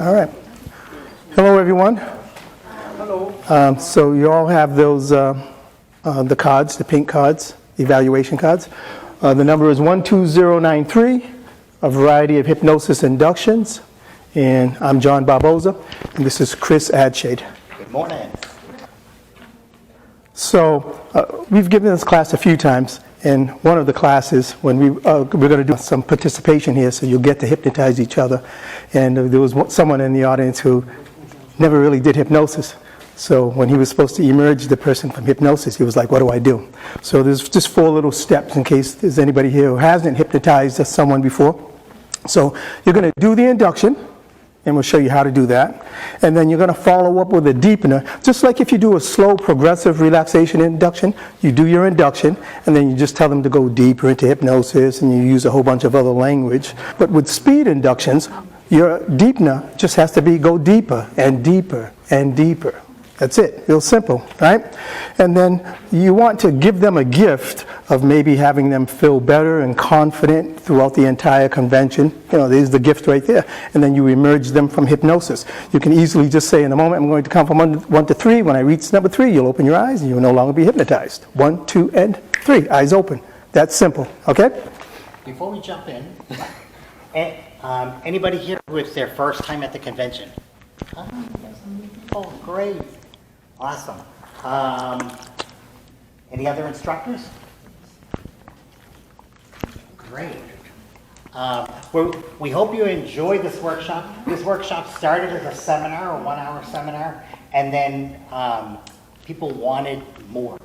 All right. Hello, everyone. Hello. So you all have those, the cards, the pink cards, evaluation cards. The number is 12093, a variety of hypnosis inductions. And I'm John Barboza, and this is Chris Adshade. Good morning. So we've given this class a few times. And one of the classes, when we're going to do some participation here, so you'll get to hypnotize each other. And there was someone in the audience who never really did hypnosis. So when he was supposed to emerge the person from hypnosis, he was like, what do I do? So there's just 4 little steps in case there's anybody here who hasn't hypnotized someone before. So you're going to do the induction, and we'll show you how to do that. And then you're going to follow up with a deepener. Just like if you do a slow progressive relaxation induction, you do your induction, and then you just tell them to go deeper into hypnosis, and you use a whole bunch of other language. But with speed inductions, your deepener just has to be go deeper and deeper and deeper. That's it. Real simple, right? And then you want to give them a gift of maybe having them feel better and confident throughout the entire convention. You know, there's the gift right there. And then you emerge them from hypnosis. You can easily just say, in a moment, I'm going to count from 1 to 3. When I reach number 3, you'll open your eyes and you'll no longer be hypnotized. 1, 2, and 3. Eyes open. That's simple, okay? Before we jump in, anybody here who it's their first time at the convention? Oh, great. Awesome. Any other instructors? Great. We hope you enjoy this workshop. This workshop started as a seminar, a 1-hour seminar, and then people wanted more.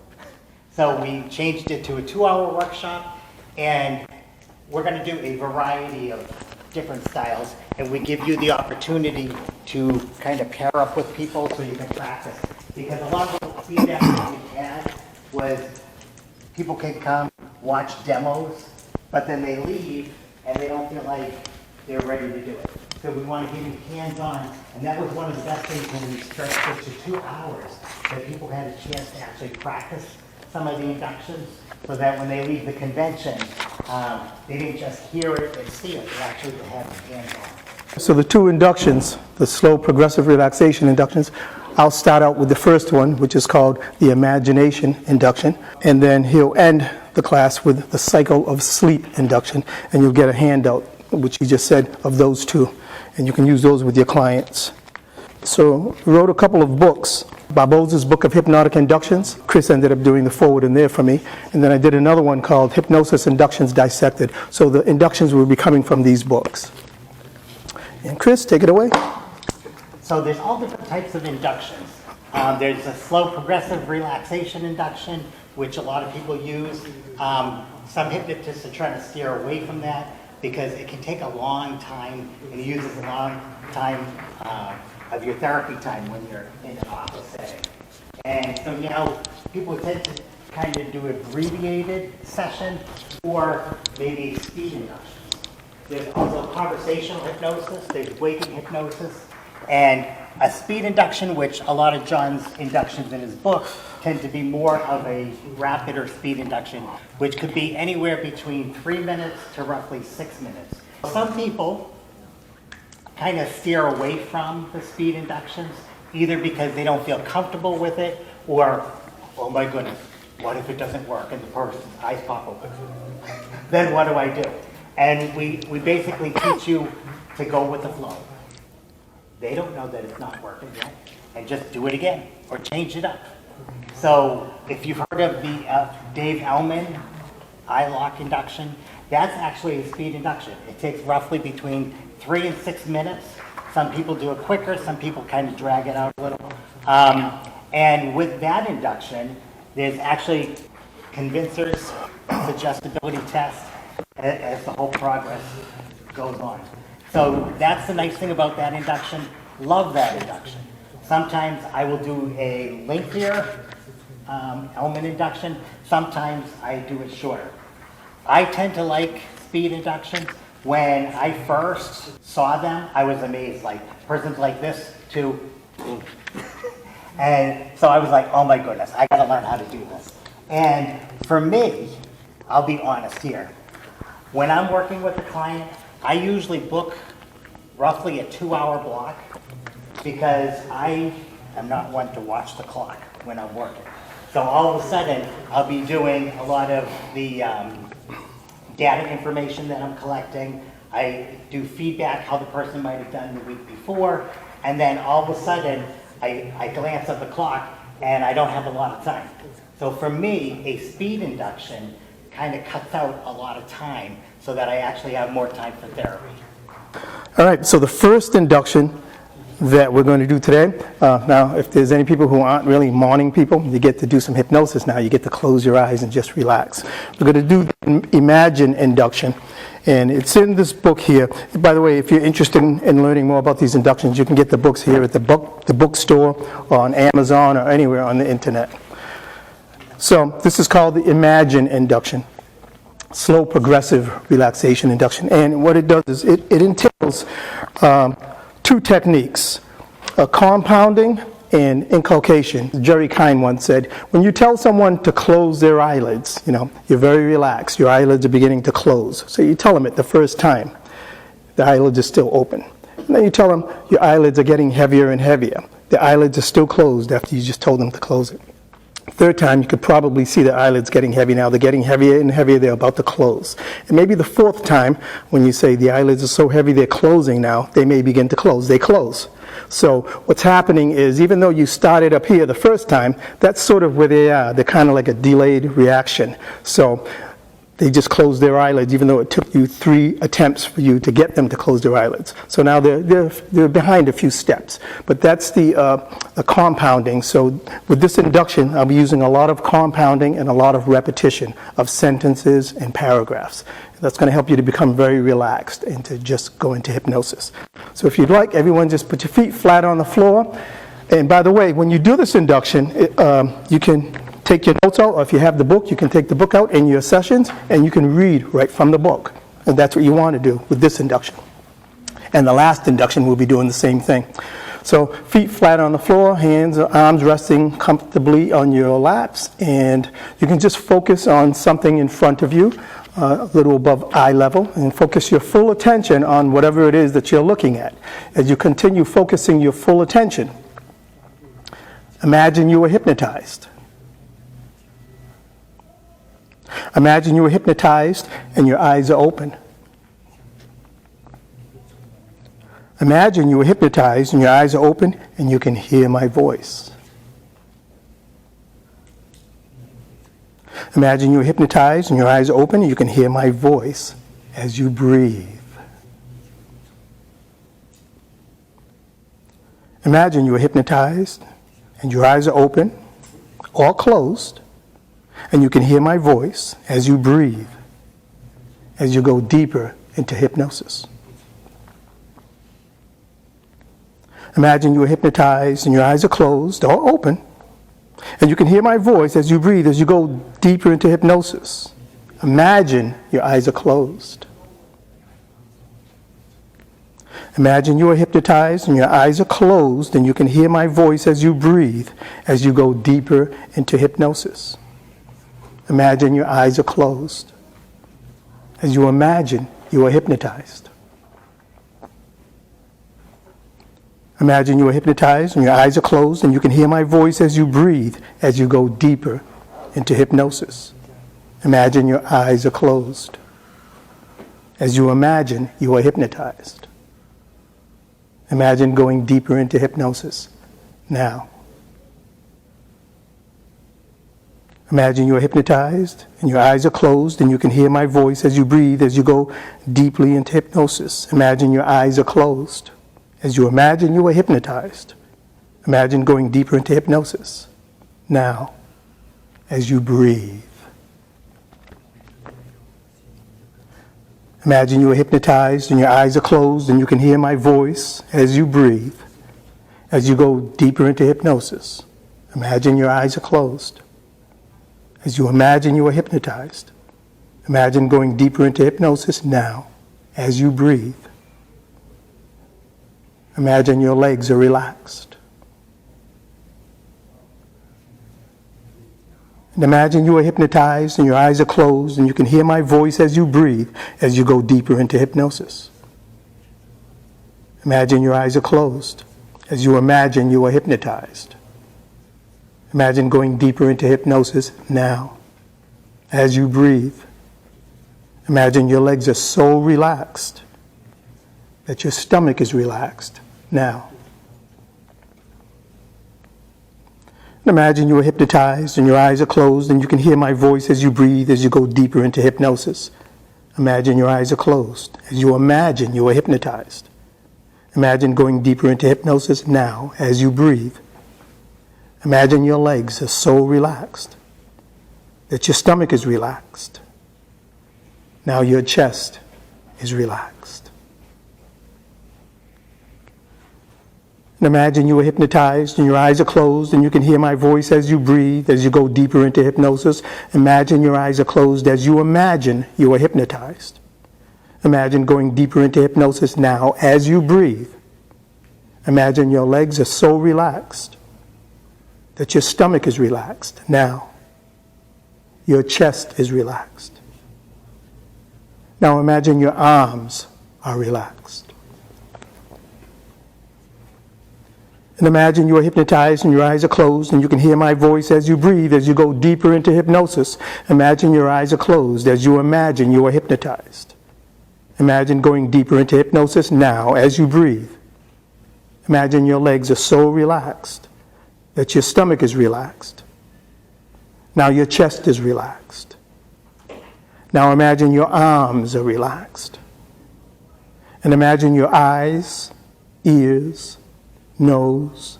So we changed it to a 2-hour workshop, and we're going to do a variety of different styles, and we give you the opportunity to kind of pair up with people so you can practice. Because a lot of the feedback that we had was people can come watch demos, but then they leave and they don't feel like they're ready to do it. So we want to give you hands-on, and that was one of the best things when we stretched it to 2 hours, that people had a chance to actually practice some of the inductions, so that when they leave the convention, they didn't just hear it and see it, they actually had their hands on. So the 2 inductions, the slow progressive relaxation inductions, I'll start out with the first one, which is called the imagination induction, and then he'll end the class with the cycle of sleep induction, and you'll get a handout, which he just said, of those 2, and you can use those with your clients. So we wrote a couple of books. Barboza's book of hypnotic inductions. Chris ended up doing the forward in there for me. And then I did another one called Hypnosis Inductions Dissected. So the inductions will be coming from these books. And Chris, take it away. So there's all different types of inductions. There's a slow progressive relaxation induction, which a lot of people use. Some hypnotists are trying to steer away from that because it can take a long time, and it uses a long time of your therapy time when you're in an office setting. And so now people tend to kind of do abbreviated session or maybe speed inductions. There's also conversational hypnosis, there's waking hypnosis, and a speed induction, which a lot of John's inductions in his book tend to be more of a rapid or speed induction, which could be anywhere between 3 minutes to roughly 6 minutes. Some people kind of steer away from the speed inductions, either because they don't feel comfortable with it, or, oh my goodness, what if it doesn't work and the person's eyes pop open? Then what do I do? And we basically teach you to go with the flow. They don't know that it's not working yet, and just do it again, or change it up. So if you've heard of the Dave Ellman eye lock induction, that's actually a speed induction. It takes roughly between 3 and 6 minutes. Some people do it quicker, some people kind of drag it out a little. And with that induction, there's actually convincers, suggestibility tests, as the whole progress goes on. So that's the nice thing about that induction. Love that induction. Sometimes I will do a lengthier Ellman induction. Sometimes I do it shorter. I tend to like speed inductions. When I first saw them, I was amazed. Like, person's like this to, and so I was like, oh my goodness, I gotta learn how to do this. And for me, I'll be honest here. When I'm working with a client, I usually book roughly a 2-hour block because I am not one to watch the clock when I'm working. So all of a sudden, I'll be doing a lot of the data information that I'm collecting. I do feedback, how the person might have done the week before, and then all of a sudden, I glance at the clock and I don't have a lot of time. So for me, a speed induction kind of cuts out a lot of time so that I actually have more time for therapy. All right, so the first induction that we're going to do today, now if there's any people who aren't really morning people, you get to do some hypnosis now. You get to close your eyes and just relax. We're going to do the Imagine induction, and it's in this book here. By the way, if you're interested in learning more about these inductions, you can get the books here at the bookstore or on Amazon or anywhere on the internet. So this is called the Imagine induction. Slow progressive relaxation induction, and what it does is it entails two techniques, compounding and inculcation. Jerry Kind once said, when you tell someone to close their eyelids, you're very relaxed, your eyelids are beginning to close. So you tell them it the first time, the eyelids are still open. And then you tell them your eyelids are getting heavier and heavier. The eyelids are still closed after you just told them to close it. Third time, you could probably see the eyelids getting heavy now. They're getting heavier and heavier. They're about to close. And maybe the fourth time, when you say the eyelids are so heavy they're closing now, they may begin to close. They close. So what's happening is, even though you started up here the first time, that's sort of where they are. They're kind of like a delayed reaction. So they just closed their eyelids, even though it took you 3 attempts for you to get them to close their eyelids. So now they're behind a few steps. But that's the compounding. So with this induction, I'll be using a lot of compounding and a lot of repetition of sentences and paragraphs. That's going to help you to become very relaxed and to just go into hypnosis. So if you'd like, everyone just put your feet flat on the floor. And by the way, when you do this induction, you can take your notes out, or if you have the book, you can take the book out in your sessions, and you can read right from the book. And that's what you want to do with this induction. And the last induction, we'll be doing the same thing. So feet flat on the floor, hands, arms resting comfortably on your laps, and you can just focus on something in front of you, a little above eye level, and focus your full attention on whatever it is that you're looking at. As you continue focusing your full attention, imagine you were hypnotized. Imagine you were hypnotized and your eyes are open. Imagine you were hypnotized and your eyes are open and you can hear my voice. Imagine you were hypnotized and your eyes are open and you can hear my voice as you breathe. Imagine you were hypnotized and your eyes are open or closed, and you can hear my voice as you breathe, as you go deeper into hypnosis. Imagine you are hypnotized and your eyes are closed or open, and you can hear my voice as you breathe, as you go deeper into hypnosis. Imagine your eyes are closed. Imagine you are hypnotized and your eyes are closed, and you can hear my voice as you breathe, as you go deeper into hypnosis. Imagine your eyes are closed as you imagine you are hypnotized. Imagine you are hypnotized and your eyes are closed and you can hear my voice as you breathe as you go deeper into hypnosis. Imagine your eyes are closed as you imagine you are hypnotized. Imagine going deeper into hypnosis now. Imagine you are hypnotized and your eyes are closed and you can hear my voice as you breathe as you go deeply into hypnosis. Imagine your eyes are closed as you imagine you are hypnotized. Imagine going deeper into hypnosis now as you breathe. Imagine you are hypnotized and your eyes are closed and you can hear my voice as you breathe as you go deeper into hypnosis. Imagine your eyes are closed as you imagine you are hypnotized. Imagine going deeper into hypnosis now as you breathe. Imagine your legs are relaxed. And imagine you are hypnotized and your eyes are closed and you can hear my voice as you breathe as you go deeper into hypnosis. Imagine your eyes are closed as you imagine you are hypnotized. Imagine going deeper into hypnosis now. As you breathe, imagine your legs are so relaxed that your stomach is relaxed now. And imagine you are hypnotized and your eyes are closed and you can hear my voice as you breathe as you go deeper into hypnosis. Imagine your eyes are closed as you imagine you are hypnotized. Imagine going deeper into hypnosis now as you breathe. Imagine your legs are so relaxed that your stomach is relaxed. Now your chest is relaxed. And imagine you are hypnotized and your eyes are closed and you can hear my voice as you breathe, as you go deeper into hypnosis. Imagine your eyes are closed as you imagine you are hypnotized. Imagine going deeper into hypnosis now as you breathe. Imagine your legs are so relaxed that your stomach is relaxed now. Your chest is relaxed. Now imagine your arms are relaxed. And imagine you are hypnotized and your eyes are closed and you can hear my voice as you breathe, as you go deeper into hypnosis. Imagine your eyes are closed as you imagine you are hypnotized. Imagine going deeper into hypnosis now as you breathe. Imagine your legs are so relaxed that your stomach is relaxed. Now your chest is relaxed. Now imagine your arms are relaxed. And imagine your eyes, ears, nose,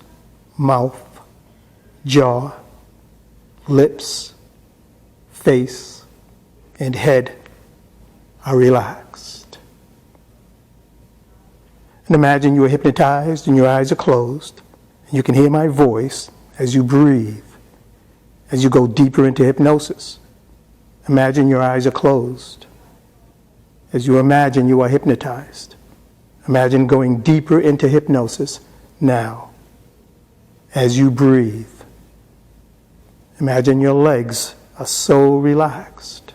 mouth, jaw, lips, face, and head are relaxed. And imagine you are hypnotized and your eyes are closed. And you can hear my voice as you breathe, as you go deeper into hypnosis. Imagine your eyes are closed as you imagine you are hypnotized. Imagine going deeper into hypnosis now as you breathe. Imagine your legs are so relaxed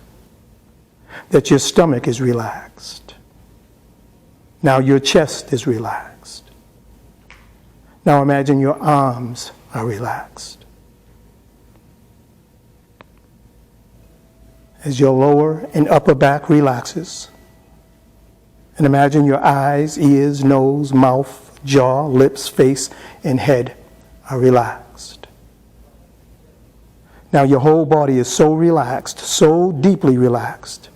that your stomach is relaxed. Now your chest is relaxed. Now imagine your arms are relaxed. As your lower and upper back relaxes, and imagine your eyes, ears, nose, mouth, jaw, lips, face, and head are relaxed. Now your whole body is so relaxed, so deeply relaxed,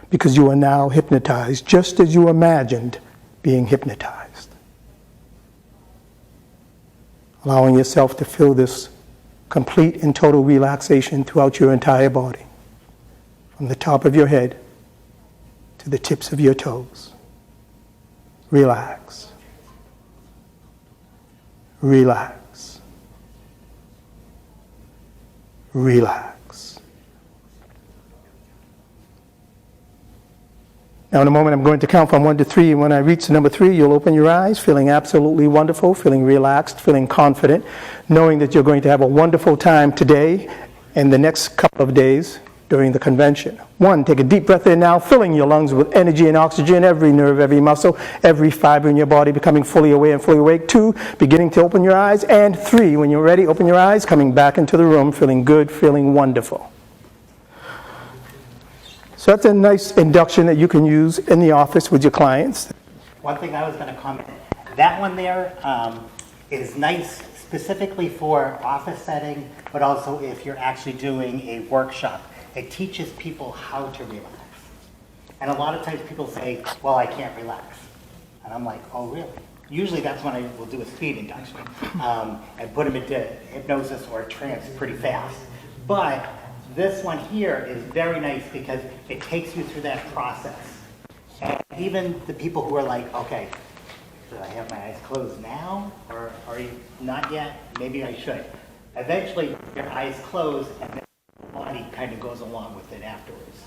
because you are now hypnotized just as you imagined being hypnotized. Allowing yourself to feel this complete and total relaxation throughout your entire body, from the top of your head to the tips of your toes. Relax. Relax. Relax. Now in a moment I'm going to count from 1 to 3, and when I reach number 3, you'll open your eyes, feeling absolutely wonderful, feeling relaxed, feeling confident, knowing that you're going to have a wonderful time today and the next couple of days during the convention. 1, take a deep breath in now, filling your lungs with energy and oxygen, every nerve, every muscle, every fiber in your body becoming fully aware and fully awake. 2, beginning to open your eyes. And 3, when you're ready, open your eyes, coming back into the room, feeling good, feeling wonderful. So that's a nice induction that you can use in the office with your clients. One thing I was going to comment, that one there is nice specifically for office setting, but also if you're actually doing a workshop. It teaches people how to relax. And a lot of times people say, well, I can't relax. And I'm like, oh, really? Usually that's when I will do a speed induction and put them into hypnosis or trance pretty fast. But this one here is very nice because it takes you through that process. And even the people who are like, okay, should I have my eyes closed now? Or are you not yet? Maybe I should. Eventually, your eyes close and then body kind of goes along with it afterwards.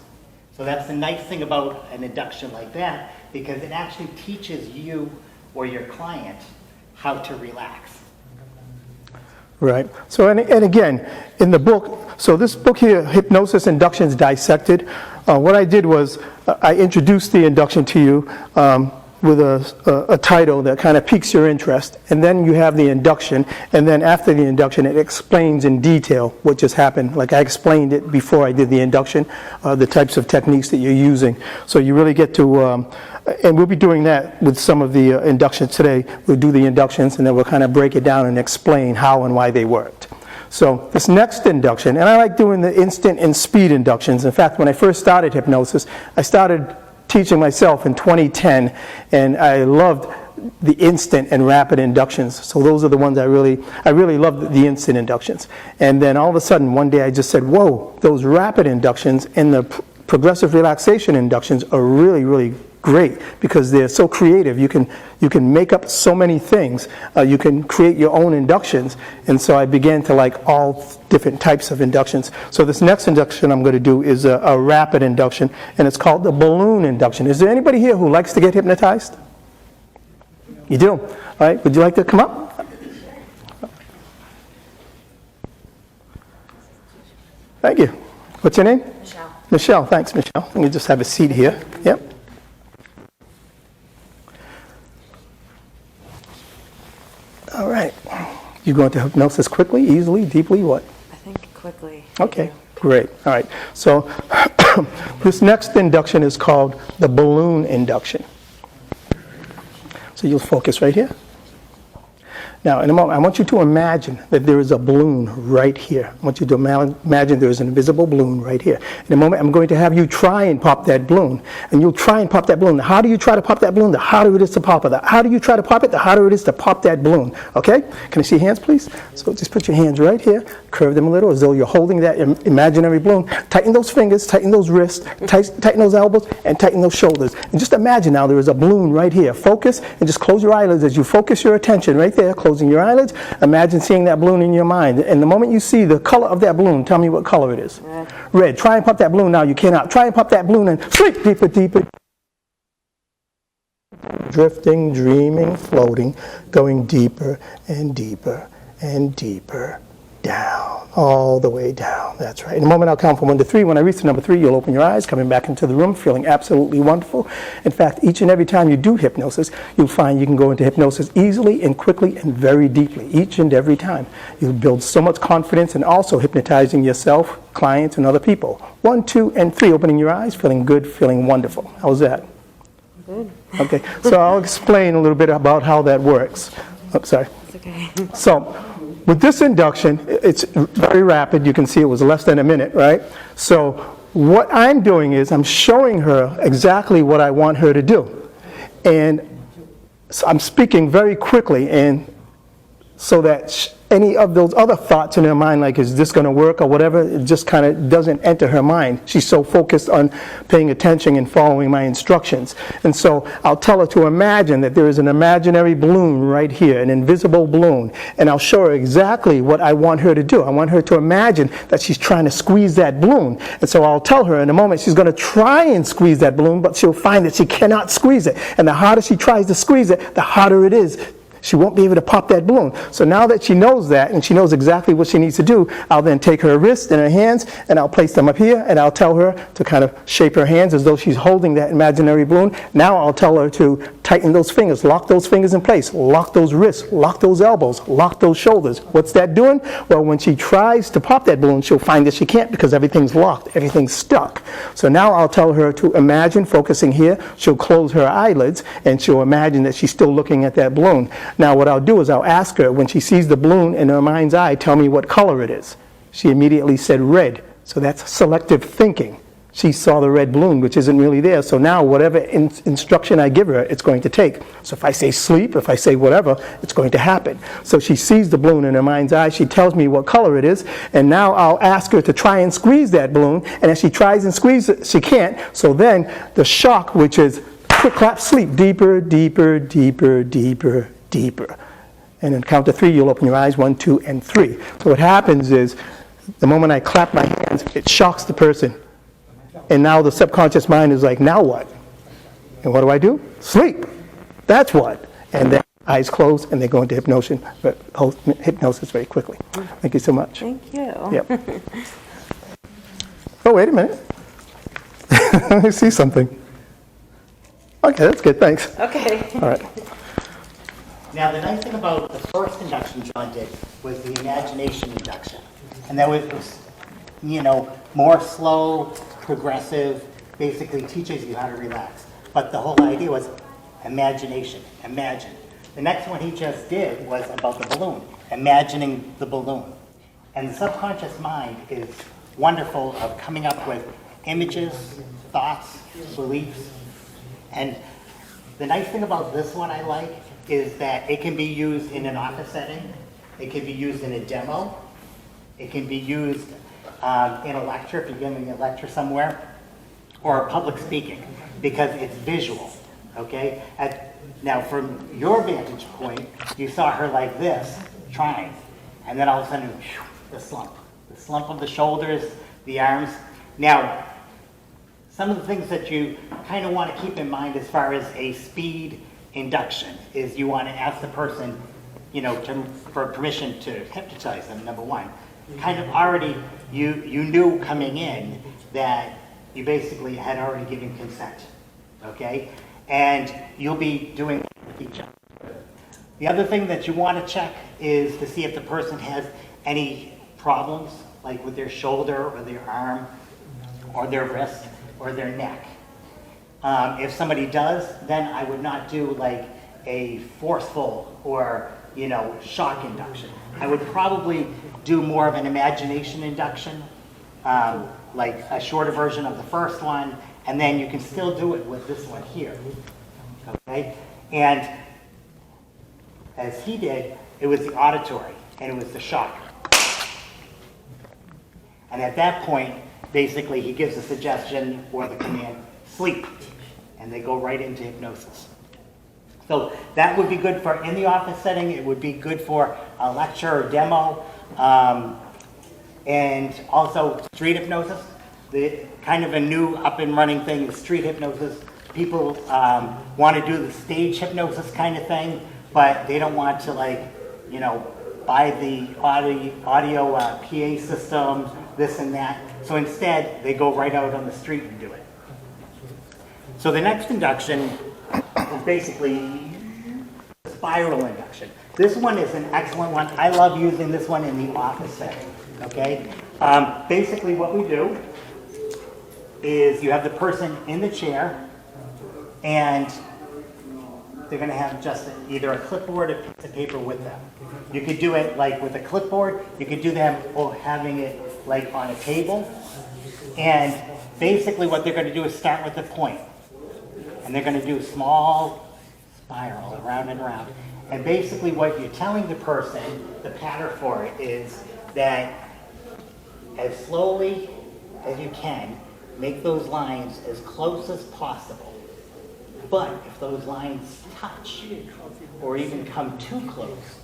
So that's the nice thing about an induction like that, because it actually teaches you or your client how to relax. Right. So, and again, in the book, so this book here, Hypnosis Inductions Dissected, what I did was I introduced the induction to you with a title that kind of piques your interest, and then you have the induction, and then after the induction it explains in detail what just happened. Like I explained it before I did the induction, the types of techniques that you're using. So you really get to, and we'll be doing that with some of the inductions today. We'll do the inductions and then we'll kind of break it down and explain how and why they worked. So this next induction, and I like doing the instant and speed inductions. In fact, when I first started hypnosis, I started teaching myself in 2010, and I loved the instant and rapid inductions. So those are the ones I really loved, the instant inductions. And then all of a sudden, one day I just said, whoa, those rapid inductions and the progressive relaxation inductions are really, really great because they're so creative. You can make up so many things. You can create your own inductions. And so I began to like all different types of inductions. So this next induction I'm going to do is a rapid induction, and it's called the balloon induction. Is there anybody here who likes to get hypnotized? You do? All right. Would you like to come up? Thank you. What's your name? Michelle. Michelle. Thanks, Michelle. Let me just have a seat here. Yep. All right. You go into hypnosis quickly, easily, deeply, what? I think quickly. Okay, great. All right. So this next induction is called the balloon induction. So you'll focus right here. Now, in a moment, I want you to imagine that there is a balloon right here. I want you to imagine there is an invisible balloon right here. In a moment, I'm going to have you try and pop that balloon. And you'll try and pop that balloon. The harder you try to pop that balloon, the harder it is to pop it. The harder you try to pop it, the harder it is to pop that balloon. Okay? Can I see your hands, please? So just put your hands right here. Curve them a little as though you're holding that imaginary balloon. Tighten those fingers, tighten those wrists, tighten those elbows, and tighten those shoulders. And just imagine now there is a balloon right here. Focus, and just close your eyelids as you focus your attention right there. Closing your eyelids, imagine seeing that balloon in your mind. And the moment you see the color of that balloon, tell me what color it is. Red. Red. Try and pop that balloon now. You cannot. Try and pop that balloon and sleep deeper, deeper. Drifting, dreaming, floating, going deeper and deeper and deeper down, all the way down. That's right. In a moment, I'll count from 1 to 3. When I reach to number 3, you'll open your eyes, coming back into the room, feeling absolutely wonderful. In fact, each and every time you do hypnosis, you'll find you can go into hypnosis easily and quickly and very deeply, each and every time. You'll build so much confidence and also hypnotizing yourself, clients, and other people. 1, 2, and 3, opening your eyes, feeling good, feeling wonderful. How's that? Good. Okay, so I'll explain a little bit about how that works. Oh, sorry. It's okay. So, with this induction, it's very rapid. You can see it was less than a minute, right? So what I'm doing is I'm showing her exactly what I want her to do. And so I'm speaking very quickly, and so that any of those other thoughts in her mind, like is this going to work or whatever, it just kind of doesn't enter her mind. She's so focused on paying attention and following my instructions. And so I'll tell her to imagine that there is an imaginary balloon right here, an invisible balloon, and I'll show her exactly what I want her to do. I want her to imagine that she's trying to squeeze that balloon. And so I'll tell her in a moment she's going to try and squeeze that balloon, but she'll find that she cannot squeeze it. And the harder she tries to squeeze it, the harder it is. She won't be able to pop that balloon. So now that she knows that and she knows exactly what she needs to do, I'll then take her wrist and her hands and I'll place them up here and I'll tell her to kind of shape her hands as though she's holding that imaginary balloon. Now I'll tell her to tighten those fingers, lock those fingers in place, lock those wrists, lock those elbows, lock those shoulders. What's that doing? Well, when she tries to pop that balloon, she'll find that she can't because everything's locked, everything's stuck. So now I'll tell her to imagine focusing here. She'll close her eyelids and she'll imagine that she's still looking at that balloon. Now what I'll do is I'll ask her, when she sees the balloon in her mind's eye, tell me what color it is. She immediately said red. So that's selective thinking. She saw the red balloon, which isn't really there. So now whatever instruction I give her, it's going to take. So if I say sleep, if I say whatever, it's going to happen. So she sees the balloon in her mind's eye. She tells me what color it is. And now I'll ask her to try and squeeze that balloon. And as she tries and squeezes it, she can't. So then the shock, which is quick clap, sleep, deeper, deeper, deeper, deeper, deeper. And then count to 3, you'll open your eyes, 1, 2, and 3. So what happens is, the moment I clap my hands, it shocks the person. And now the subconscious mind is like, now what? And what do? Sleep. That's what. And then eyes close and they go into hypnosis very quickly. Thank you so much. Thank you. Yep. Oh, wait a minute. Let me see something. Okay, that's good, thanks. Okay. All right. Now, the nice thing about the first induction John did was the imagination induction. And that was, more slow, progressive, basically teaches you how to relax. But the whole idea was imagination, imagine. The next one he just did was about the balloon, imagining the balloon. And the subconscious mind is wonderful of coming up with images, thoughts, beliefs. And the nice thing about this one I like is that it can be used in an office setting, it can be used in a demo, it can be used in a lecture if you're giving a lecture somewhere, or public speaking, because it's visual, okay? Now from your vantage point, you saw her like this, trying, and then all of a sudden, whew, the slump of the shoulders, the arms. Now, some of the things that you kind of want to keep in mind as far as a speed induction is you want to ask the person, for permission to hypnotize them, number one. Kind of already, you knew coming in that you basically had already given consent, okay? And you'll be doing it with each other. The other thing that you want to check is to see if the person has any problems, like with their shoulder or their arm or their wrist or their neck. If somebody does, then I would not do like a forceful or, shock induction. I would probably do more of an imagination induction, like a shorter version of the first one, and then you can still do it with this one here, okay? And as he did, it was the auditory, and it was the shock. And at that point, basically, he gives a suggestion or the command, sleep, and they go right into hypnosis. So that would be good for in the office setting. It would be good for a lecture or demo, and also street hypnosis. The kind of a new up and running thing is street hypnosis. People want to do the stage hypnosis kind of thing, but they don't want to buy the audio PA system, this and that. So instead, they go right out on the street and do it. So the next induction is basically spiral induction. This one is an excellent one. I love using this one in the office setting, okay? Basically what we do is you have the person in the chair and they're going to have just either a clipboard or a piece of paper with them. You could do it like with a clipboard. You could do them or having it like on a table. And basically what they're going to do is start with the point. And they're going to do a small spiral around and around. And basically what you're telling the person, the pattern for it is that as slowly as you can, make those lines as close as possible. But if those lines touch or even come too close,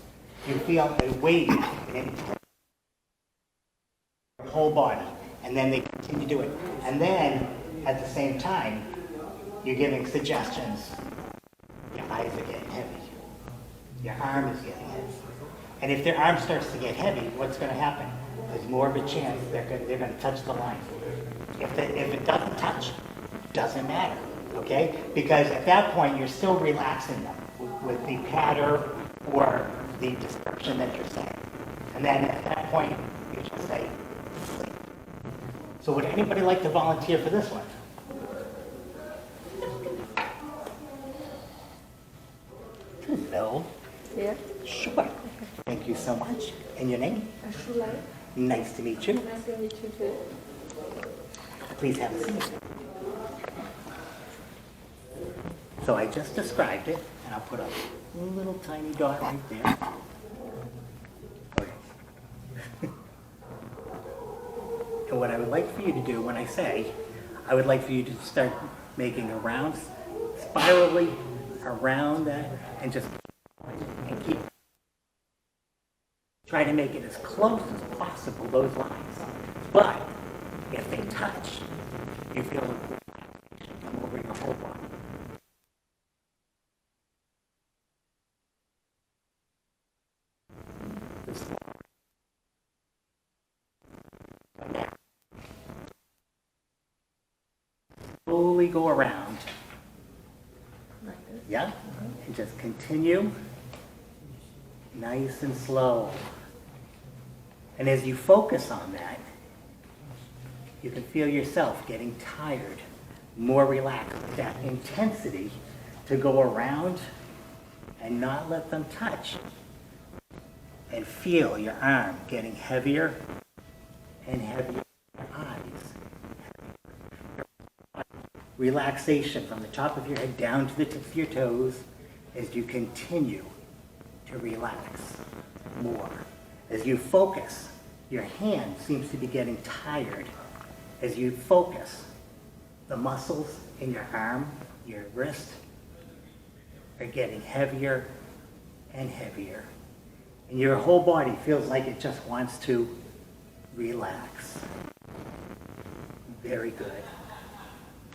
you feel a weight in your whole body. And then they continue to do it. And then at the same time, you're giving suggestions. Your eyes are getting heavy. Your arm is getting heavy. And if their arm starts to get heavy, what's going to happen? There's more of a chance they're going to touch the line. If it doesn't touch, it doesn't matter, okay? Because at that point, you're still relaxing them with the pattern or the description that you're saying. And then at that point, you just say, sleep. So would anybody like to volunteer for this one? Hello. Yeah. Sure. Thank you so much. And your name? Adshade. Nice to meet you. Nice to meet you too. Please have a seat. So I just described it, and I'll put a little tiny dot right there. Okay. And what I would like for you to do when I say, I would like for you to start making a round, spirally around that, and just keep. Try to make it as close as possible, those lines. But if they touch, you feel relaxation come over your whole body. Slowly go around Yeah, and just continue, nice and slow. And as you focus on that, you can feel yourself getting tired, more relaxed, that intensity to go around and not let them touch. And feel your arm getting heavier and heavier, your eyes. Relaxation from the top of your head down to the tips of your toes as you continue to relax more. As you focus, your hand seems to be getting tired. As you focus, the muscles in your arm, your wrist, are getting heavier and heavier. And your whole body feels like it just wants to relax. Very good.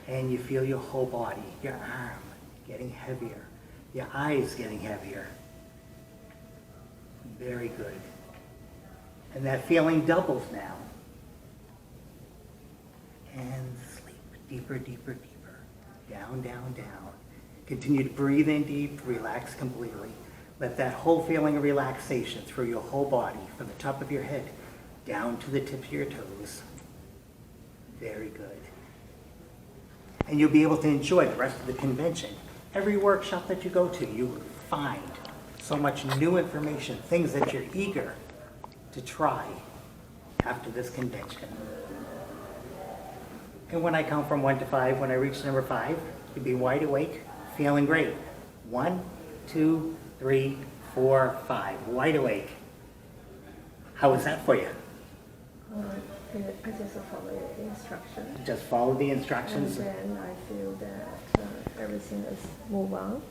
And you feel your whole body, your arm getting heavier, your eyes getting heavier. Very good. And that feeling doubles now. And sleep deeper, deeper, deeper. Down, down, down. Continue to breathe in deep, relax completely. Let that whole feeling of relaxation through your whole body, from the top of your head down to the tips of your toes. Very good. And you'll be able to enjoy the rest of the convention. Every workshop that you go to, you will find so much new information, things that you're eager to try after this convention. And when I count from 1 to 5, when I reach number 5, you'll be wide awake, feeling great. 1, 2, 3, 4, 5. Wide awake. How was that for you? I just follow the instructions. Just follow the instructions. And then I feel that everything is move on.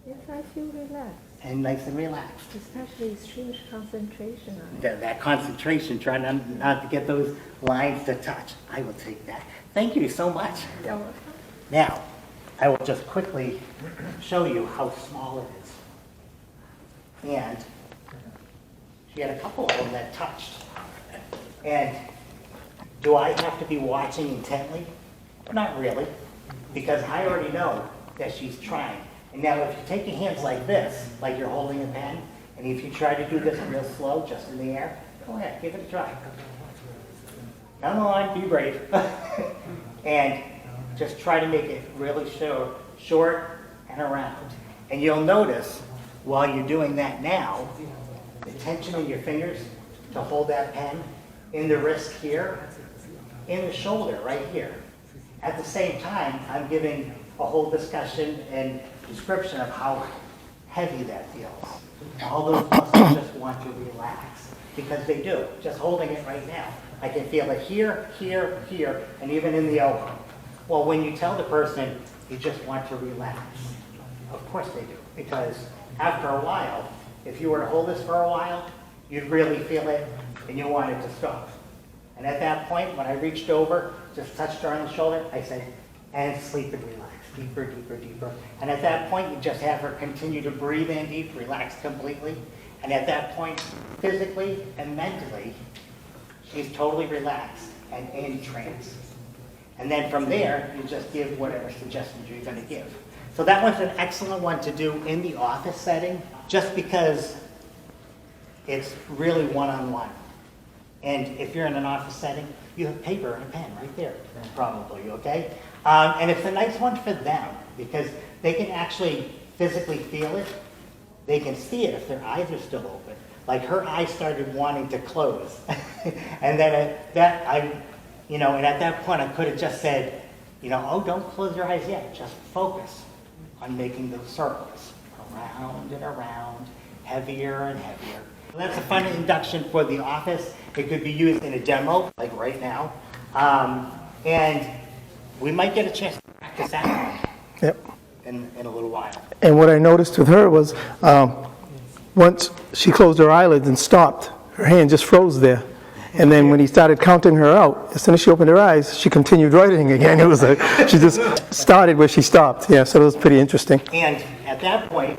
Yes, I feel relaxed, And nice and relaxed. especially extreme concentration on it. That concentration, trying not to get those lines to touch. I will take that. Thank you so much. You're welcome. Now, I will just quickly show you how small it is. And she had a couple of them that touched. And do I have to be watching intently? Not really, because I already know that she's trying. And now if you take your hands like this, like you're holding a pen, and if you try to do this real slow, just in the air, go ahead, give it a try. Come on, be brave. And just try to make it really short and around. And you'll notice, while you're doing that now, the tension in your fingers to hold that pen, in the wrist here, in the shoulder right here. At the same time, I'm giving a whole discussion and description of how heavy that feels. All those muscles just want to relax, because they do. Just holding it right now, I can feel it here, here, here, and even in the elbow. Well, when you tell the person you just want to relax, of course they do, because after a while, if you were to hold this for a while, you'd really feel it and you want it to stop. And at that point, when I reached over, just touched her on the shoulder, I said, and sleep and relax, deeper, deeper, deeper. And at that point, you just have her continue to breathe in deep, relax completely. And at that point, physically and mentally, she's totally relaxed and in trance. And then from there, you just give whatever suggestions you're going to give. So that one's an excellent one to do in the office setting, just because it's really one-on-one. And if you're in an office setting, you have paper and a pen right there, probably, okay? And it's a nice one for them, because they can actually physically feel it. They can see it if their eyes are still open. Like her eyes started wanting to close. And then and at that point I could have just said, oh, don't close your eyes yet. Just focus on making those circles around and around, heavier and heavier. That's a fun induction for the office. It could be used in a demo, like right now. And we might get a chance to practice that one Yep. in a little while. And what I noticed with her was once she closed her eyelids and stopped, her hand just froze there. And then when he started counting her out, as soon as she opened her eyes, she continued writing again. It was like she just started where she stopped. Yeah, so it was pretty interesting. And at that point,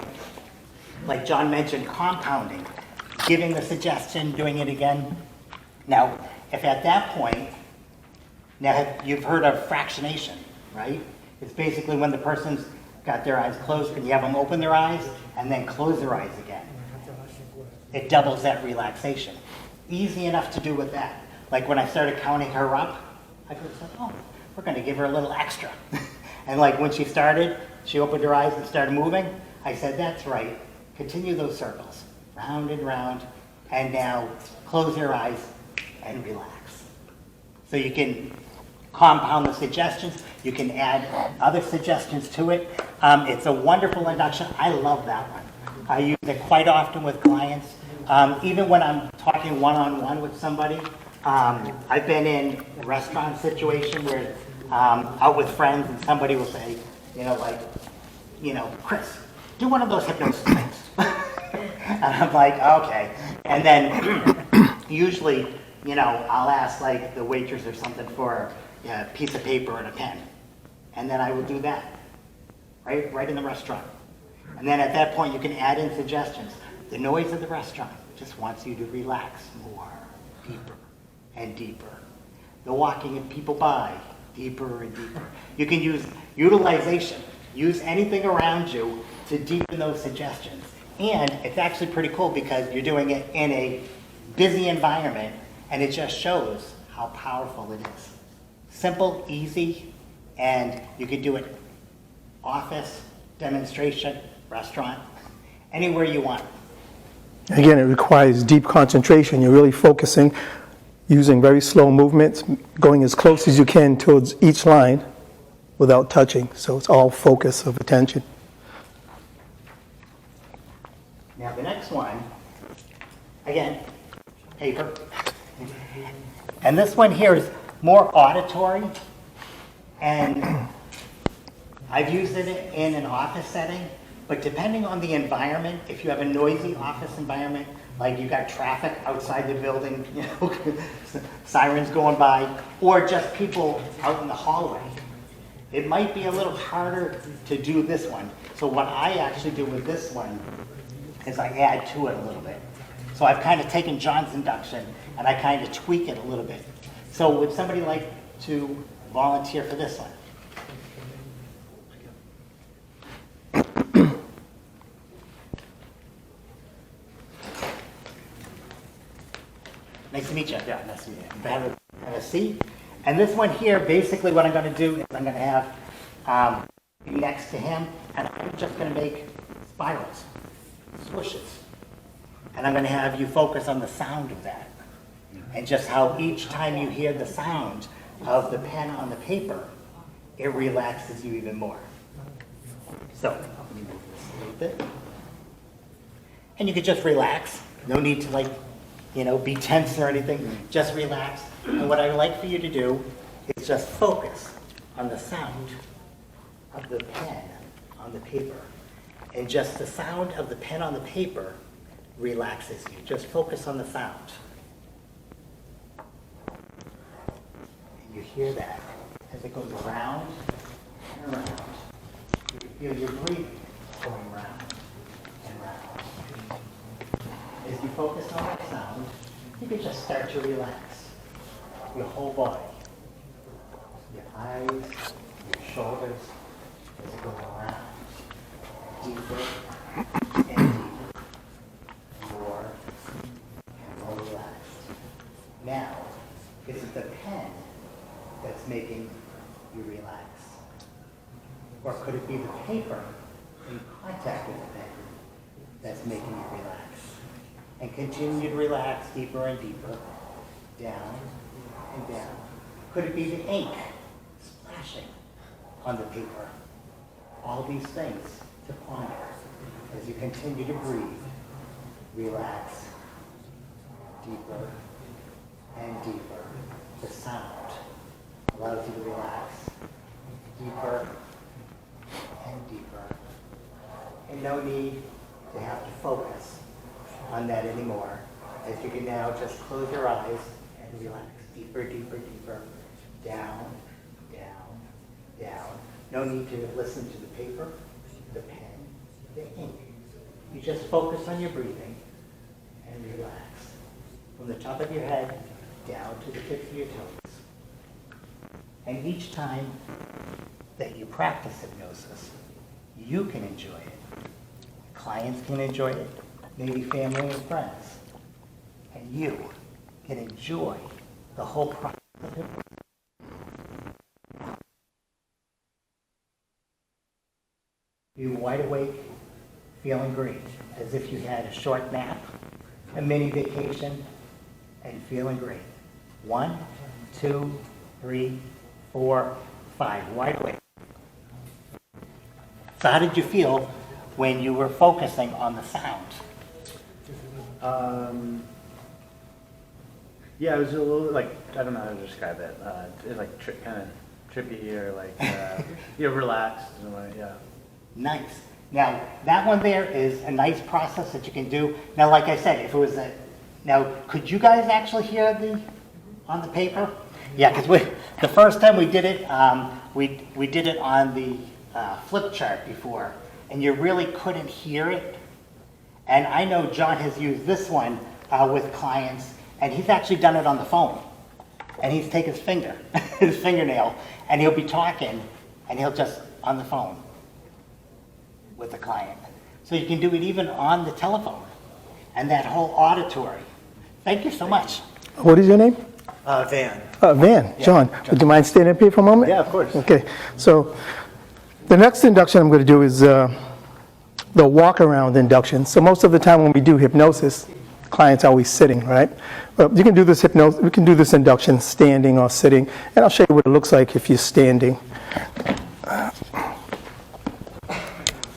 like John mentioned, compounding, giving the suggestion, doing it again. Now, if at that point, now you've heard of fractionation, right? It's basically when the person's got their eyes closed, and you have them open their eyes and then close their eyes again. It doubles that relaxation. Easy enough to do with that. Like when I started counting her up, I could have said, oh, we're going to give her a little extra. And like when she started, she opened her eyes and started moving. I said, that's right. Continue those circles, round and round. And now close your eyes and relax. So you can compound the suggestions. You can add other suggestions to it. It's a wonderful induction. I love that one. I use it quite often with clients. Even when I'm talking one-on-one with somebody, I've been in a restaurant situation where out with friends and somebody will say, Chris, do one of those hypnosis things. And I'm like, okay. And then usually, I'll ask like the waitress or something for a piece of paper and a pen. And then I will do that, right in the restaurant. And then at that point, you can add in suggestions. The noise of the restaurant just wants you to relax more, deeper and deeper. The walking of people by, deeper and deeper. You can use utilization. Use anything around you to deepen those suggestions. And it's actually pretty cool because you're doing it in a busy environment, and it just shows how powerful it is. Simple, easy, and you can do it office, demonstration, restaurant, anywhere you want. Again, it requires deep concentration. You're really focusing, using very slow movements, going as close as you can towards each line without touching. So it's all focus of attention. Now the next one, again, paper. And this one here is more auditory, and I've used it in an office setting, but depending on the environment, if you have a noisy office environment, like you got traffic outside the building, sirens going by, or just people out in the hallway, it might be a little harder to do this one. So what I actually do with this one is I add to it a little bit. So I've kind of taken John's induction and I kind of tweak it a little bit. So would somebody like to volunteer for this one? Nice to meet you. Yeah, nice to meet you. Have a seat. And this one here, basically what I'm going to do is I'm going to have next to him, and I'm just going to make spirals, swooshes. And I'm going to have you focus on the sound of that. And just how each time you hear the sound of the pen on the paper, it relaxes you even more. So, let me move this a little bit. And you could just relax. No need to be tense or anything. Just relax. And what I like for you to do is just focus on the sound of the pen on the paper. And just the sound of the pen on the paper relaxes you. Just focus on the sound. And you hear that as it goes around and around. You feel your breathing going round and round. As you focus on that sound, you can just start to relax your whole body. Your eyes, your shoulders, as it goes around. Deeper and deeper. More and more relaxed. Now, is it the pen that's making you relax? Or could it be the paper in contact with the pen that's making you relax? And continue to relax deeper and deeper, down and down. Could it be the ink splashing on the paper? All these things to ponder as you continue to breathe, relax deeper and deeper. The sound allows you to relax deeper and deeper. And no need to have to focus on that anymore, as you can now just close your eyes and relax deeper, deeper, deeper, down, down, down. No need to listen to the paper, the pen, the ink. You just focus on your breathing and relax. From the top of your head down to the tips of your toes. And each time that you practice hypnosis, You can enjoy it. Clients can enjoy it, maybe family and friends. And you can enjoy the whole process of hypnosis. Be wide awake, feeling great, as if you had a short nap, a mini vacation, and feeling great. 1, 2, 3, 4, 5, wide awake. So how did you feel when you were focusing on the sound? Yeah, it was a little like, I don't know how to describe it. It's like kind of trippy or like, relaxed. Yeah. Nice. Now, that one there is a nice process that you can do. Now, like I said, if it was now, could you guys actually hear on the paper? Yeah, because the first time we did it, we did it on the flip chart before, and you really couldn't hear it. And I know John has used this one with clients, and he's actually done it on the phone. And he's taken his finger, his fingernail, and he'll be talking, and he'll just on the phone with the client. So you can do it even on the telephone, and that whole auditory. Thank you so much. What is your name? Van. Van. Yeah. John. Would you mind standing up here for a moment? Yeah, of course. Okay. So the next induction I'm going to do is the walk-around induction. So most of the time when we do hypnosis, clients are always sitting, right? Well, you can do this we can do this induction standing or sitting, and I'll show you what it looks like if you're standing.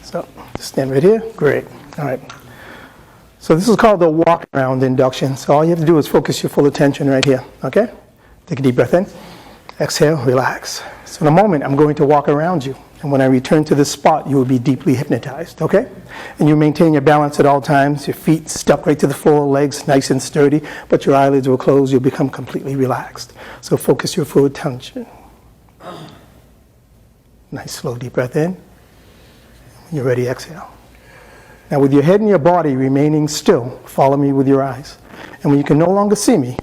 So just stand right here. Great. All right. So this is called the walk-around induction. So all you have to do is focus your full attention right here, okay? Take a deep breath in. Exhale, relax. So in a moment, I'm going to walk around you. And when I return to this spot, you will be deeply hypnotized, okay? And you maintain your balance at all times. Your feet stuck right to the floor, legs nice and sturdy, but your eyelids will close. You'll become completely relaxed. So focus your full attention. Nice, slow, deep breath in. When you're ready, exhale. Now with your head and your body remaining still, follow me with your eyes. And when you can no longer see me,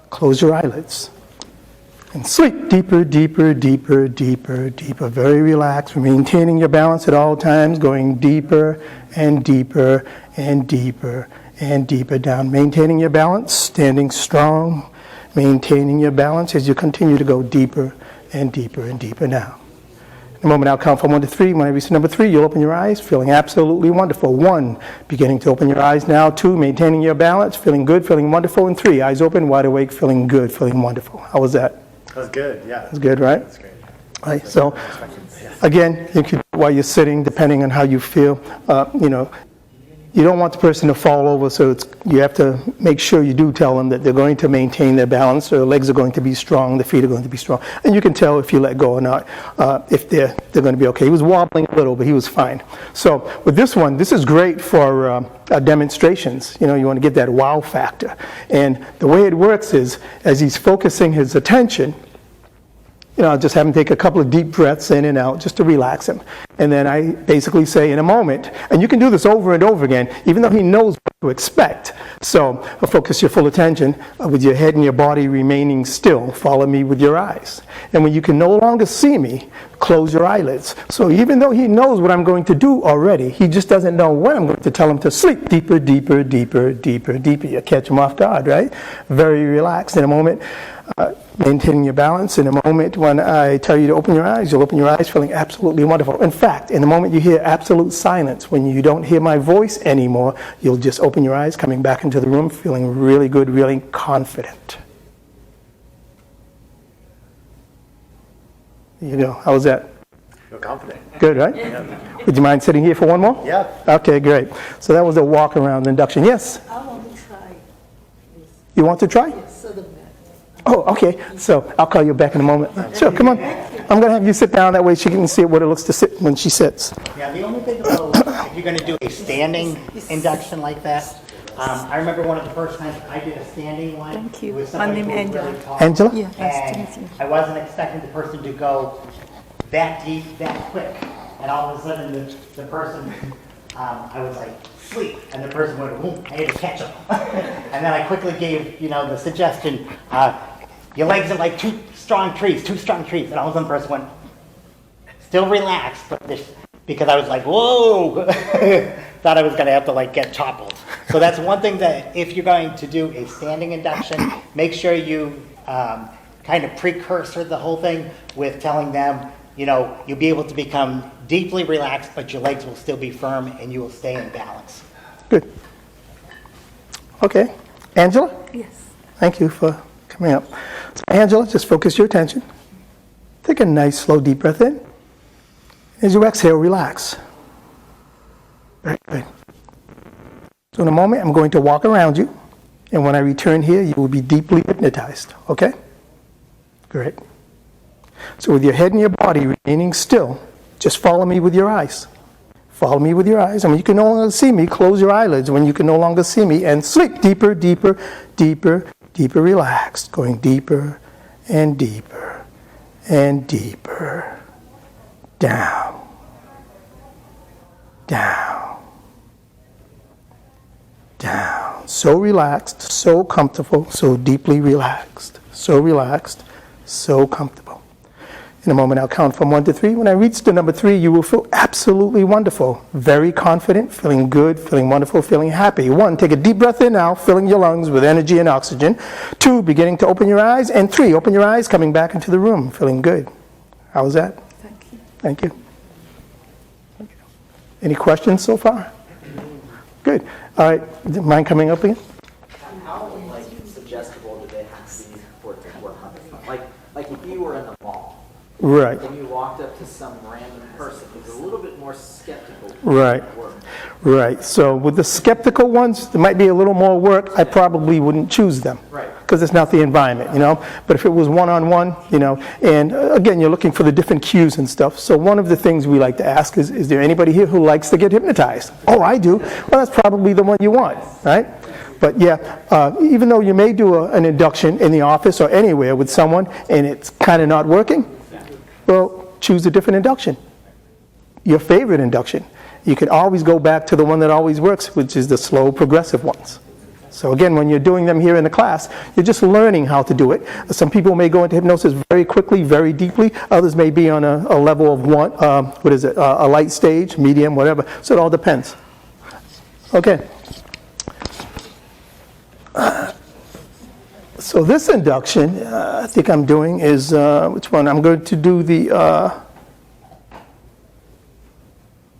close your eyelids. And sleep deeper, deeper, deeper, deeper, deeper. Very relaxed, maintaining your balance at all times, going deeper and deeper and deeper and deeper down. Maintaining your balance, standing strong, maintaining your balance as you continue to go deeper and deeper and deeper now. In a moment, I'll count from 1 to 3. When I reach number 3, you'll open your eyes, feeling absolutely wonderful. 1, beginning to open your eyes now. 2, maintaining your balance, feeling good, feeling wonderful. And 3, eyes open, wide awake, feeling good, feeling wonderful. How was that? That was good, yeah. That's good, right? That's great. All right, so again, you can do it while you're sitting, depending on how you feel. You don't want the person to fall over, so you have to make sure you do tell them that they're going to maintain their balance, their legs are going to be strong, the feet are going to be strong. And you can tell if you let go or not, if they're going to be okay. He was wobbling a little, but he was fine. So with this one, this is great for demonstrations. You want to get that wow factor. And the way it works is, as he's focusing his attention, I'll just have him take a couple of deep breaths in and out just to relax him. And then I basically say in a moment, and you can do this over and over again, even though he knows what to expect. So focus your full attention with your head and your body remaining still. Follow me with your eyes. And when you can no longer see me, close your eyelids. So even though he knows what I'm going to do already, he just doesn't know when I'm going to tell him to sleep deeper, deeper, deeper, deeper, deeper. You catch him off guard, right? Very relaxed. In a moment, maintaining your balance. In a moment, when I tell you to open your eyes, you'll open your eyes feeling absolutely wonderful. In fact, in the moment you hear absolute silence, when you don't hear my voice anymore, you'll just open your eyes, coming back into the room, feeling really good, really confident. There you go. How was that? Feel confident. Good, right? Yeah. Would you mind sitting here for one more? Yeah. Okay, great. So that was a walk-around induction. Yes? I want to try this. You want to try? Yes, so the back. Oh, okay. So I'll call you back in a moment. Sure, come on. I'm going to have you sit down. That way she can see what it looks to sit when she sits. Yeah, the only thing about if you're going to do a standing induction like that, I remember one of the first times I did a standing one. Thank you. It was My somebody name who was Angela. really tall. Angela? Yeah, nice to meet And you. I wasn't expecting the person to go that deep, that quick. And all of a sudden, the person, I was like, sleep. And the person went, boom, I had to catch him. And then I quickly gave, the suggestion, your legs are like two strong trees. And all of a sudden the person went, still relaxed, but because I was like, whoa, thought I was going to have to like get toppled. So that's one thing that if you're going to do a standing induction, make sure you kind of precursor the whole thing with telling them, you know, you'll be able to become deeply relaxed, but your legs will still be firm and you will stay in balance. Good. Okay. Angela? Yes. Thank you for coming up. So Angela, just focus your attention. Take a nice, slow, deep breath in. As you exhale, relax. Very good. So in a moment, I'm going to walk around you, and when I return here, you will be deeply hypnotized, okay? Great. So with your head and your body remaining still, just follow me with your eyes. Follow me with your eyes. And when you can no longer see me, close your eyelids when you can no longer see me, and sleep deeper, deeper, deeper, deeper relaxed, going deeper and deeper and deeper. Down, down, down. So relaxed, so comfortable, so deeply relaxed. So relaxed, so comfortable. In a moment, I'll count from 1 to 3. When I reach the number 3, you will feel absolutely wonderful. Very confident, feeling good, feeling wonderful, feeling happy. 1, take a deep breath in now, filling your lungs with energy and oxygen. 2, beginning to open your eyes. And 3, open your eyes, coming back into the room, feeling good. How was that? Thank you. Thank you. Thank you. Any questions so far? Good. All right, mind coming up again? How like suggestible do they have to be for it to work on the phone? Like if you were in the mall Right. and you walked up to some random person who's a little bit more skeptical. Right. Right. So with the skeptical ones, there might be a little more work. I probably wouldn't choose them. Right. Because it's not the environment, you know. But if it was one-on-one, you know, and again, you're looking for the different cues and stuff. So one of the things we like to ask is there anybody here who likes to get hypnotized? Oh, I do. Well, that's probably the one you want, right? But yeah, even though you may do an induction in the office or anywhere with someone and it's kind of not working, well, choose a different induction. Your favorite induction. You can always go back to the one that always works, which is the slow, progressive ones. So again, when you're doing them here in the class, you're just learning how to do it. Some people may go into hypnosis very quickly, very deeply. Others may be on a level of one, a light stage, medium, whatever. So it all depends. Okay. So this induction, I think I'm doing is, which one? I'm going to do the...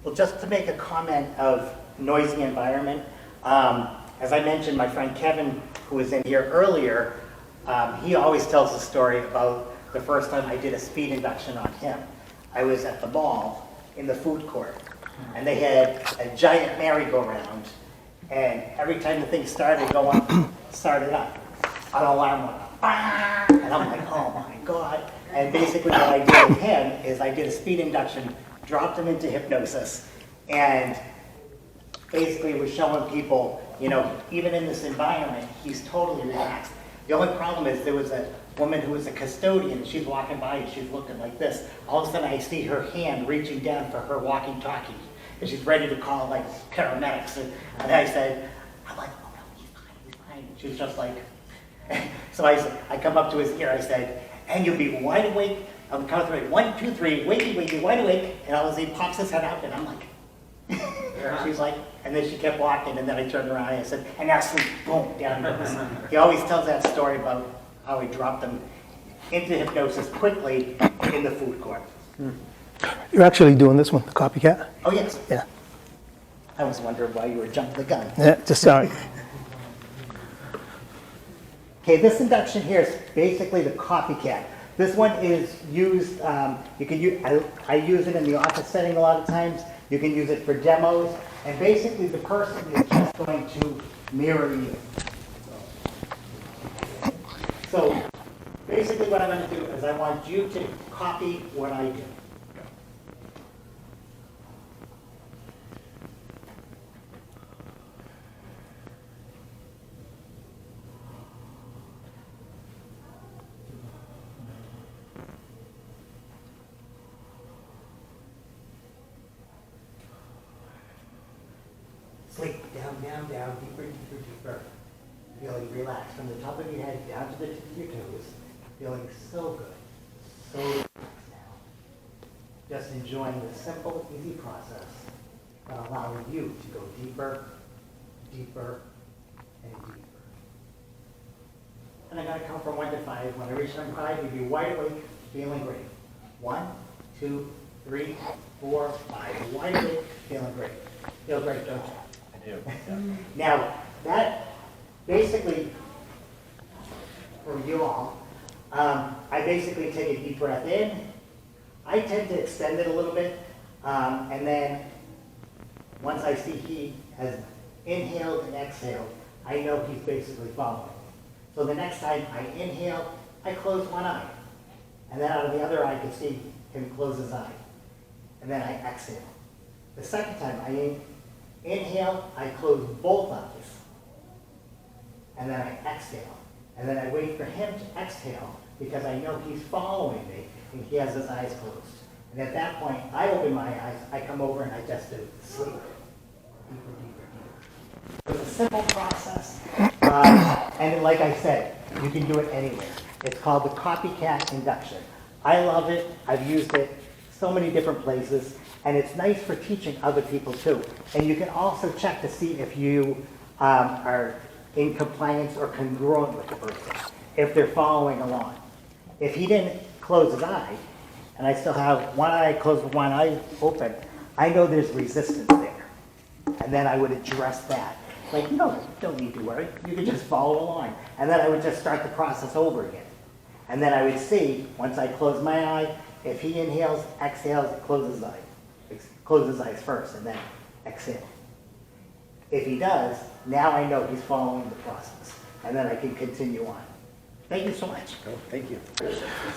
Well, just to make a comment of noisy environment, as I mentioned, my friend Kevin, who was in here earlier, he always tells the story about the first time I did a speed induction on him. I was at the mall in the food court, and they had a giant merry-go-round, and every time the thing started up, an alarm went up, and I'm like, oh my God. And basically what I did with him is I did a speed induction, dropped him into hypnosis, and basically was showing people, you know, even in this environment, he's totally relaxed. The only problem is there was a woman who was a custodian, she's walking by and she's looking like this. All of a sudden I see her hand reaching down for her walkie-talkie, and she's ready to call like paramedics. And I said, I'm like, oh no, he's fine. And she was just like, so I come up to his ear, I said, and you'll be wide awake. I'm counting 3, 1, 2, 3, wakey, wakey, wide awake. And all of a sudden he pops his head out, and I'm like, she's like, and then she kept walking, and then I turned around and I said, and now sleep, boom, down goes. He always tells that story about how he dropped them into hypnosis quickly in the food court. You're actually doing this one, the copycat? Oh, yes. Yeah. I was wondering why you were jumping the gun. Yeah, just sorry. Okay, this induction here is basically the copycat. This one is used, you can use, I use it in the office setting a lot of times. You can use it for demos, and basically the person is just going to mirror you. So basically what I'm going to do is I want you to copy what I do. Sleep down, down, down, deeper, deeper, deeper. Feeling relaxed from the top of your head down to the tip of your toes. Feeling so good. So relaxed now. just enjoying the simple, easy process that allows you to go deeper, deeper, and deeper. And I'm going to count from 1 to 5. When I reach number 5, you'll be wide awake, feeling great. 1, 2, 3, 4, 5. Wide awake, feeling great. Feel great, don't you? I do. Now, that basically, for you all, I basically take a deep breath in. I tend to extend it a little bit, and then once I see he has inhaled and exhaled, I know he's basically following. So the next time I inhale, I close one eye, and then out of the other eye I can see him close his eye, and then I exhale. The second time I inhale, I close both eyes, and then I exhale. And then I wait for him to exhale because I know he's following me and he has his eyes closed. And at that point, I open my eyes, I come over and I just do sleep. Deeper, deeper, deeper. It's a simple process. And like I said, you can do it anywhere. It's called the copycat induction. I love it. I've used it so many different places. And it's nice for teaching other people too. And you can also check to see if you are in compliance or congruent with the person, if they're following along. If he didn't close his eye, and I still have one eye closed with one eye open, I know there's resistance there. And then I would address that. Like, you don't need to worry. You can just follow along. And then I would just start the process over again. And then I would see, once I close my eye, if he inhales, exhales, close his eye. Close his eyes first and then exhale. If he does, now I know he's following the process. And then I can continue on. Thank you so much. Oh, thank you.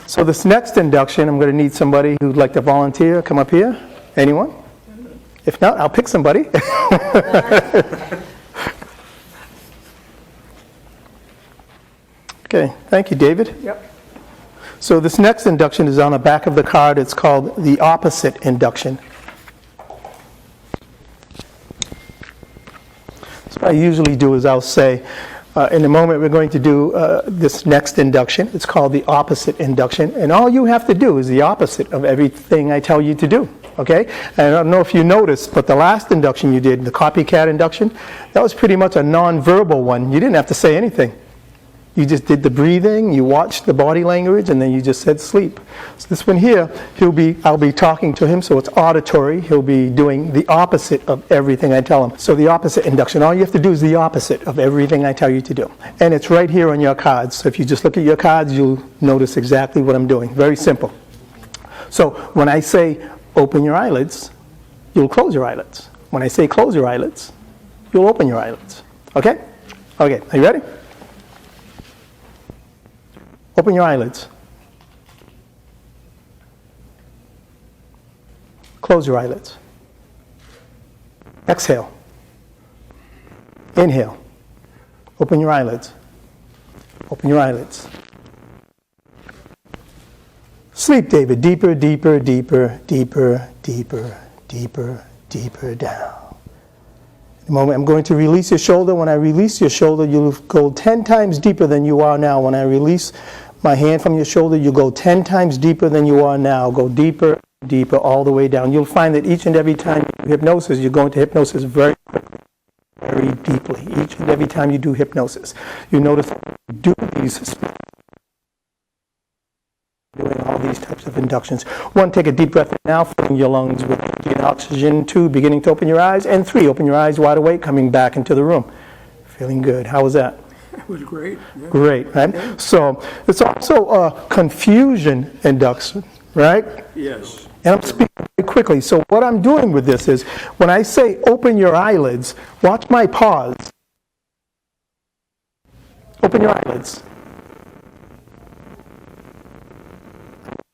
So this next induction, I'm going to need somebody who'd like to volunteer. Come up here. Anyone? If not, I'll pick somebody. Okay, thank you, David. Yep. So this next induction is on the back of the card. It's called the opposite induction. So what I usually do is I'll say, in a moment we're going to do this next induction. It's called the opposite induction. And all you have to do is the opposite of everything I tell you to do. Okay? And I don't know if you noticed, but the last induction you did, the copycat induction, that was pretty much a non-verbal one. You didn't have to say anything. You just did the breathing, you watched the body language, and then you just said sleep. So this one here, I'll be talking to him, so it's auditory. He'll be doing the opposite of everything I tell him. So the opposite induction, all you have to do is the opposite of everything I tell you to do. And it's right here on your cards. So if you just look at your cards, you'll notice exactly what I'm doing. Very simple. So when I say open your eyelids, you'll close your eyelids. When I say close your eyelids, you'll open your eyelids. Okay? Okay, are you ready? Open your eyelids. Close your eyelids. Exhale. Inhale. Open your eyelids. Open your eyelids. Sleep, David. Deeper, deeper, deeper, deeper, deeper, deeper, deeper down. In a moment, I'm going to release your shoulder. When I release your shoulder, you'll go 10 times deeper than you are now. When I release my hand from your shoulder, you go 10 times deeper than you are now. Go deeper, deeper, all the way down. You'll find that each and every time you do hypnosis, you're going to hypnosis very quickly, very deeply. Each and every time you do hypnosis. You notice you do these, doing all these types of inductions. 1, take a deep breath in now, filling your lungs with empty oxygen. 2, beginning to open your eyes. And 3, open your eyes wide awake, coming back into the room. Feeling good. How was that? It was great. Yeah. Great, right? So it's also a confusion induction, right? Yes. And I'm speaking very quickly. So what I'm doing with this is, when I say open your eyelids, watch my pause. Open your eyelids.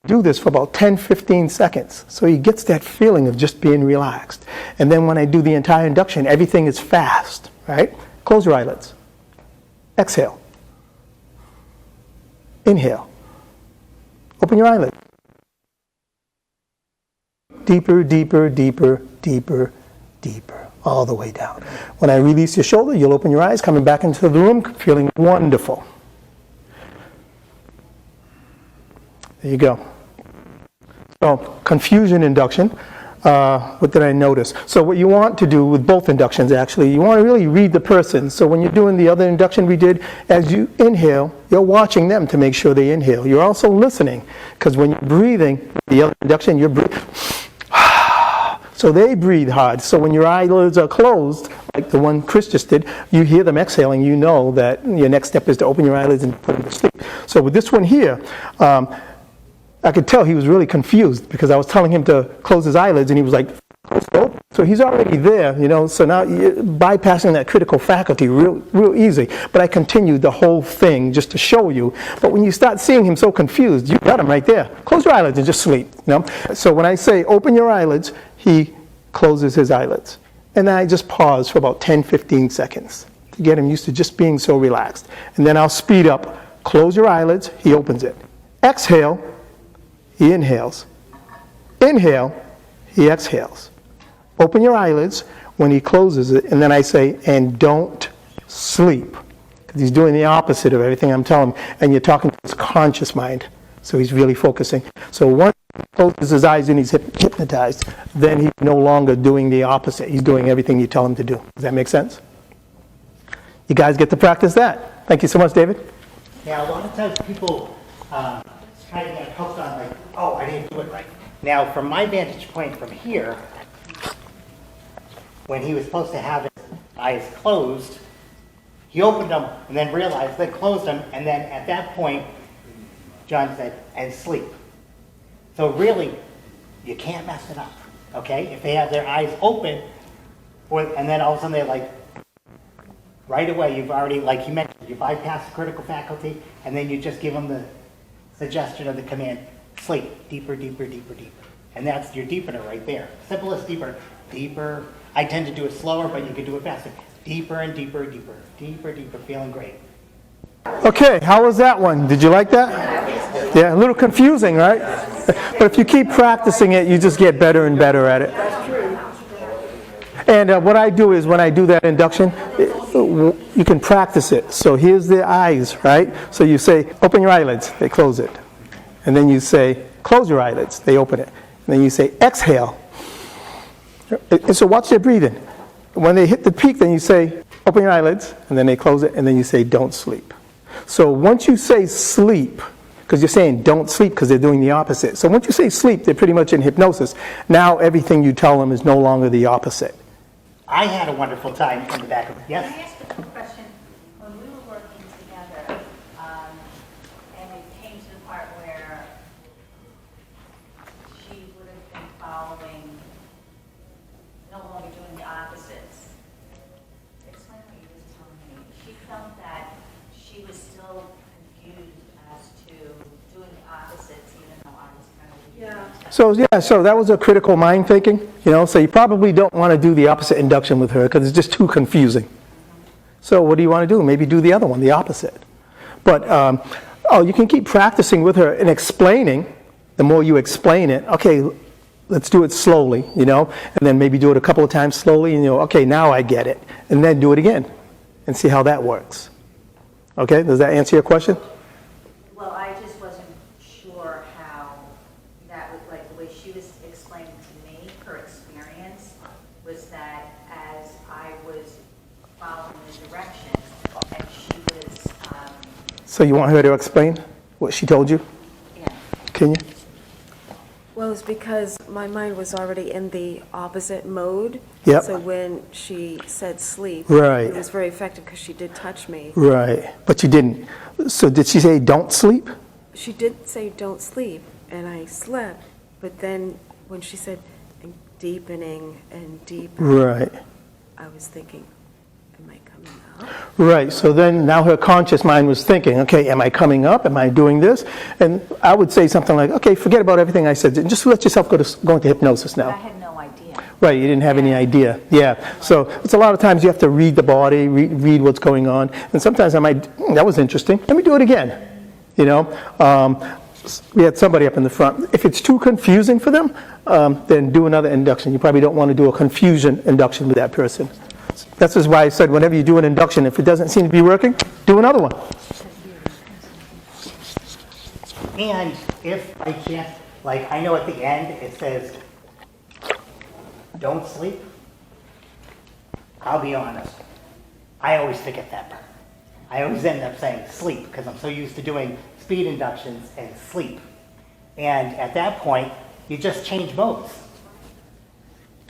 Do this for about 10-15 seconds, so he gets that feeling of just being relaxed. And then when I do the entire induction, everything is fast, right? Close your eyelids. Exhale. Inhale. Open your eyelids. Deeper, deeper, deeper, deeper, deeper, all the way down. When I release your shoulder, you'll open your eyes, coming back into the room, feeling wonderful. There you go. Oh, confusion induction. What did I notice? So what you want to do with both inductions, actually, you want to really read the person. So when you're doing the other induction we did, as you inhale, you're watching them to make sure they inhale. You're also listening, because when you're breathing, the other induction, you're breathing. So they breathe hard. So when your eyelids are closed, like the one Chris just did, you hear them exhaling, you know that your next step is to open your eyelids and put them to sleep. So with this one here, I could tell he was really confused because I was telling him to close his eyelids and he was like, oh. So he's already there, you know, so now you're bypassing that critical faculty real easy. But I continued the whole thing just to show you. But when you start seeing him so confused, you got him right there. Close your eyelids and just sleep, you know. So when I say open your eyelids, he closes his eyelids. And then I just pause for about 10, 15 seconds to get him used to just being so relaxed. And then I'll speed up. Close your eyelids, he opens it. Exhale, he inhales. Inhale, he exhales. Open your eyelids when he closes it, and then I say, and don't sleep. Because he's doing the opposite of everything I'm telling him, and you're talking to his conscious mind, so he's really focusing. So once he closes his eyes and he's hypnotized, then he's no longer doing the opposite. He's doing everything you tell him to do. Does that make sense? You guys get to practice that. Thank you so much, David. Now, a lot of times people try to get hooked on like, oh, I didn't do it right. Now, from my vantage point from here, when he was supposed to have his eyes closed, he opened them and then realized they closed them, and then at that point, John said, and sleep. So really, you can't mess it up, okay? If they have their eyes open, and then all of a sudden they're like, right away, you've already, like you mentioned, you bypass the critical faculty, and then you just give them the suggestion of the command, sleep, deeper, deeper, deeper, deeper. And that's your deepener right there. Simplest deeper, deeper. I tend to do it slower, but you can do it faster. Deeper and deeper, deeper, deeper, deeper, feeling great. Okay, how was that one? Did you like that? Yeah, a little confusing, right? But if you keep practicing it, you just get better and better at it. And what I do is when I do that induction, you can practice it. So here's the eyes, right? So you say, open your eyelids, they close it. And then you say, close your eyelids, they open it. And then you say, exhale. And so watch their breathing. When they hit the peak, then you say, open your eyelids, and then they close it, and then you say, don't sleep. So once you say sleep, because you're saying don't sleep because they're doing the opposite. So once you say sleep, they're pretty much in hypnosis. Now everything you tell them is no longer the opposite. I had a wonderful time in the back of it. Yes? Can I ask a quick question? When we were working together, and it came to the part where she would have been following, no longer doing the opposites. Explain what you were telling me. She felt that she was still confused as to doing the opposites, even though I was kind of leading her. So that was a critical mind thinking, you know, so you probably don't want to do the opposite induction with her because it's just too confusing. So what do you want to do? Maybe do the other one, the opposite. But, you can keep practicing with her and explaining. The more you explain it, okay, let's do it slowly, you know, and then maybe do it a couple of times slowly and you know, okay, now I get it. And then do it again and see how that works. Okay, does that answer your question? Well, I just wasn't sure how that would, like, the way she was explaining to me, her experience was that as I was following the direction, and she was, So you want her to explain what she told you? yeah. Can you? Well, it's because my mind was already in the opposite mode. Yep. So when she said sleep, Right. it was very effective because she did touch me. Right, but you didn't. So did she say don't sleep? She did say don't sleep, and I slept. But then when she said and deepening and deepening, Right. I was thinking, am I coming up? Right, so then now her conscious mind was thinking, okay, am I coming up? Am I doing this? And I would say something like, okay, forget about everything I said. Just let yourself go into hypnosis But I now. had no idea. Right, you didn't have any idea. Yeah, so it's a lot of times you have to read the body, read what's going on. And sometimes I might, that was interesting. Let me do it again. You know, we had somebody up in the front. If it's too confusing for them, then do another induction. You probably don't want to do a confusion induction with that person. That's just why I said whenever you do an induction, if it doesn't seem to be working, do another one. And if I can't Like, I know at the end, it says, don't sleep. I'll be honest, I always forget that part. I always end up saying sleep, because I'm so used to doing speed inductions and sleep. And at that point, you just change modes.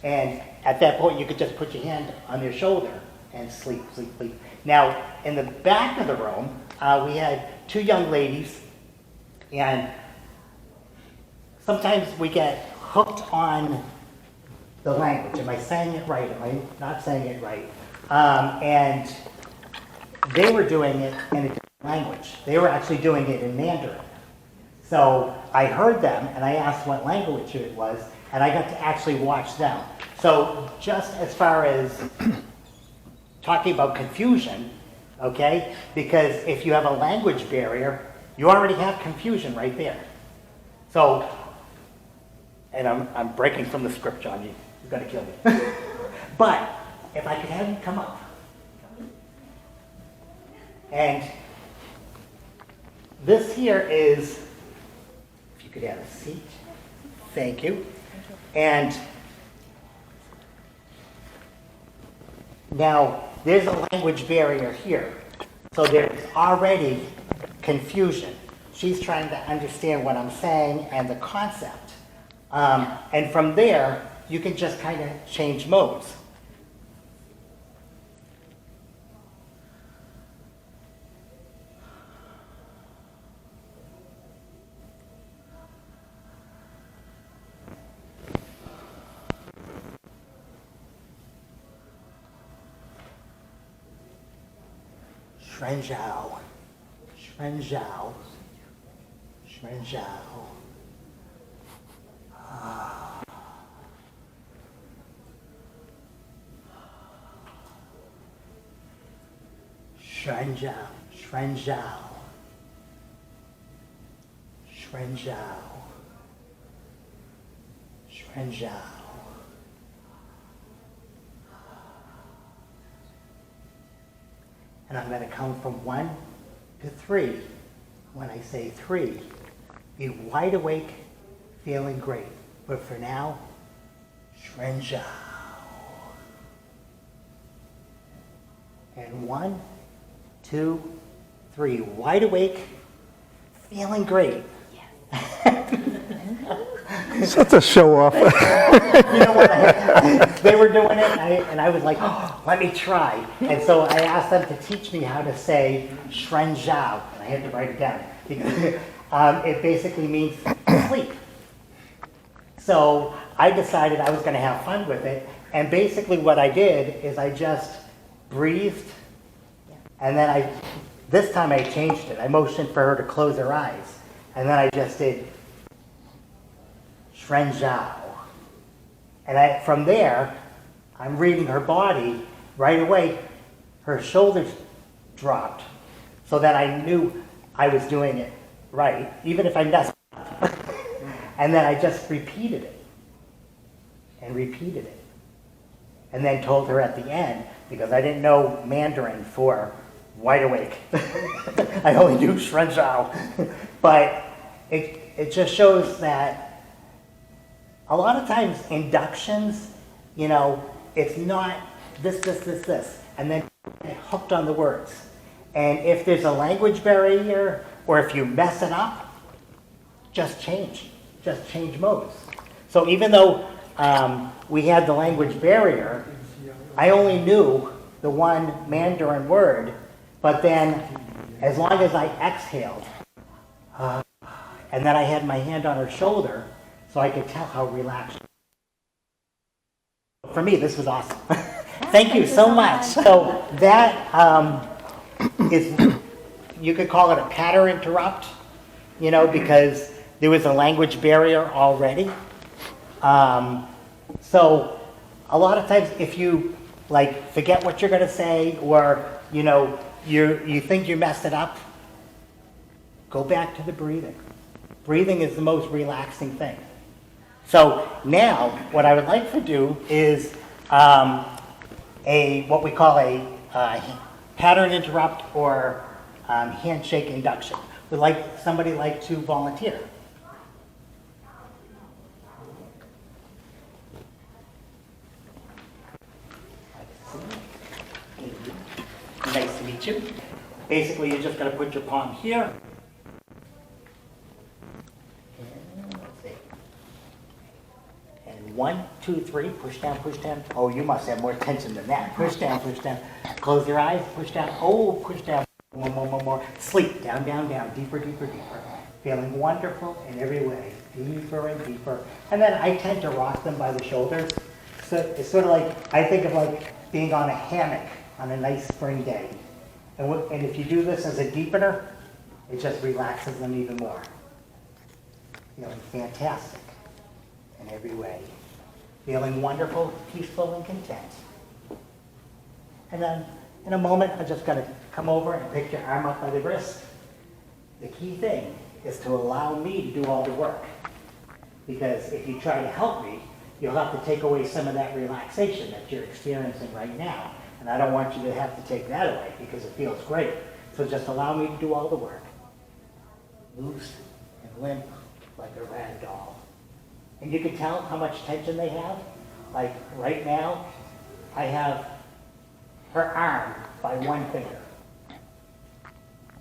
And at that point, you could just put your hand on your shoulder and sleep, sleep, sleep. Now, in the back of the room, we had two young ladies, and sometimes we get hooked on the language. Am I saying it right? Am I not saying it right? And they were doing it in a different language. They were actually doing it in Mandarin. So I heard them, and I asked what language it was, and I got to actually watch them. So just as far as talking about confusion, okay, because if you have a language barrier, you already have confusion right there. So, and I'm breaking from the script, John, you're gonna kill me. But if I could have you come up. And this here is, if you could have a seat, thank you. And now, there's a language barrier here. So there's already confusion. She's trying to understand what I'm saying and the concept. And from there, you can just kind of change modes. Shrenjiao, Shrenjiao, Shrenjiao. Shrenjiao, Shrenjiao, Shrenjiao, Shrenjiao. And I'm going to count from 1 to 3. When I say 3, be wide awake, feeling great. But for now, Shrenjiao. And 1, 2, 3, wide awake, feeling great. Such a show off. You know what? They were doing it, and I was like, oh, let me try. And so I asked them to teach me how to say Shrenjiao, and I had to write it down because it basically means sleep. So I decided I was going to have fun with it, and basically what I did is I just breathed, and then this time I changed it. I motioned for her to close her eyes, and then I just did Shrenjiao. And from there, I'm reading her body right away. Her shoulders dropped so that I knew I was doing it right, even if I messed up. And then I just repeated it and repeated it. And then told her at the end, because I didn't know Mandarin for wide awake. I only knew Shrenjiao. But it just shows that a lot of times inductions, you know, it's not this, and then get hooked on the words. And if there's a language barrier, or if you mess it up, just change modes. So even though we had the language barrier, I only knew the one Mandarin word, but then as long as I exhaled, and then I had my hand on her shoulder, so I could tell how relaxed. For me, this was awesome. Thank you so much. So that is, you could call it a pattern interrupt, you know, because there was a language barrier already. So a lot of times if you like forget what you're going to say, or, you know, you think you messed it up, go back to the breathing. Breathing is the most relaxing thing. So now, what I would like to do is what we call a pattern interrupt or handshake induction. Would somebody like to volunteer? basically you're just gonna put your palm here. And let's see. And 1, 2, 3, push down, push down. Oh, you must have more tension than that. Push down, push down. Close your eyes, push down. Oh, push down. More, more, more, more. Sleep. Down, down, down. Deeper, deeper, deeper. Feeling wonderful in every way. Deeper and deeper. And then I tend to rock them by the shoulders. So it's sort of like, I think of like being on a hammock on a nice spring day. And if you do this as a deepener, it just relaxes them even more. Feeling fantastic in every way. Feeling wonderful, peaceful, and content. And then in a moment, I'm just gonna come over and pick your arm up by the wrist. The key thing is to allow me to do all the work. Because if you try to help me, you'll have to take away some of that relaxation that you're experiencing right now. And I don't want you to have to take that away because it feels great. So just allow me to do all the work. Loose and limp like a rag doll. And you can tell how much tension they have. Like right now, I have her arm by one finger.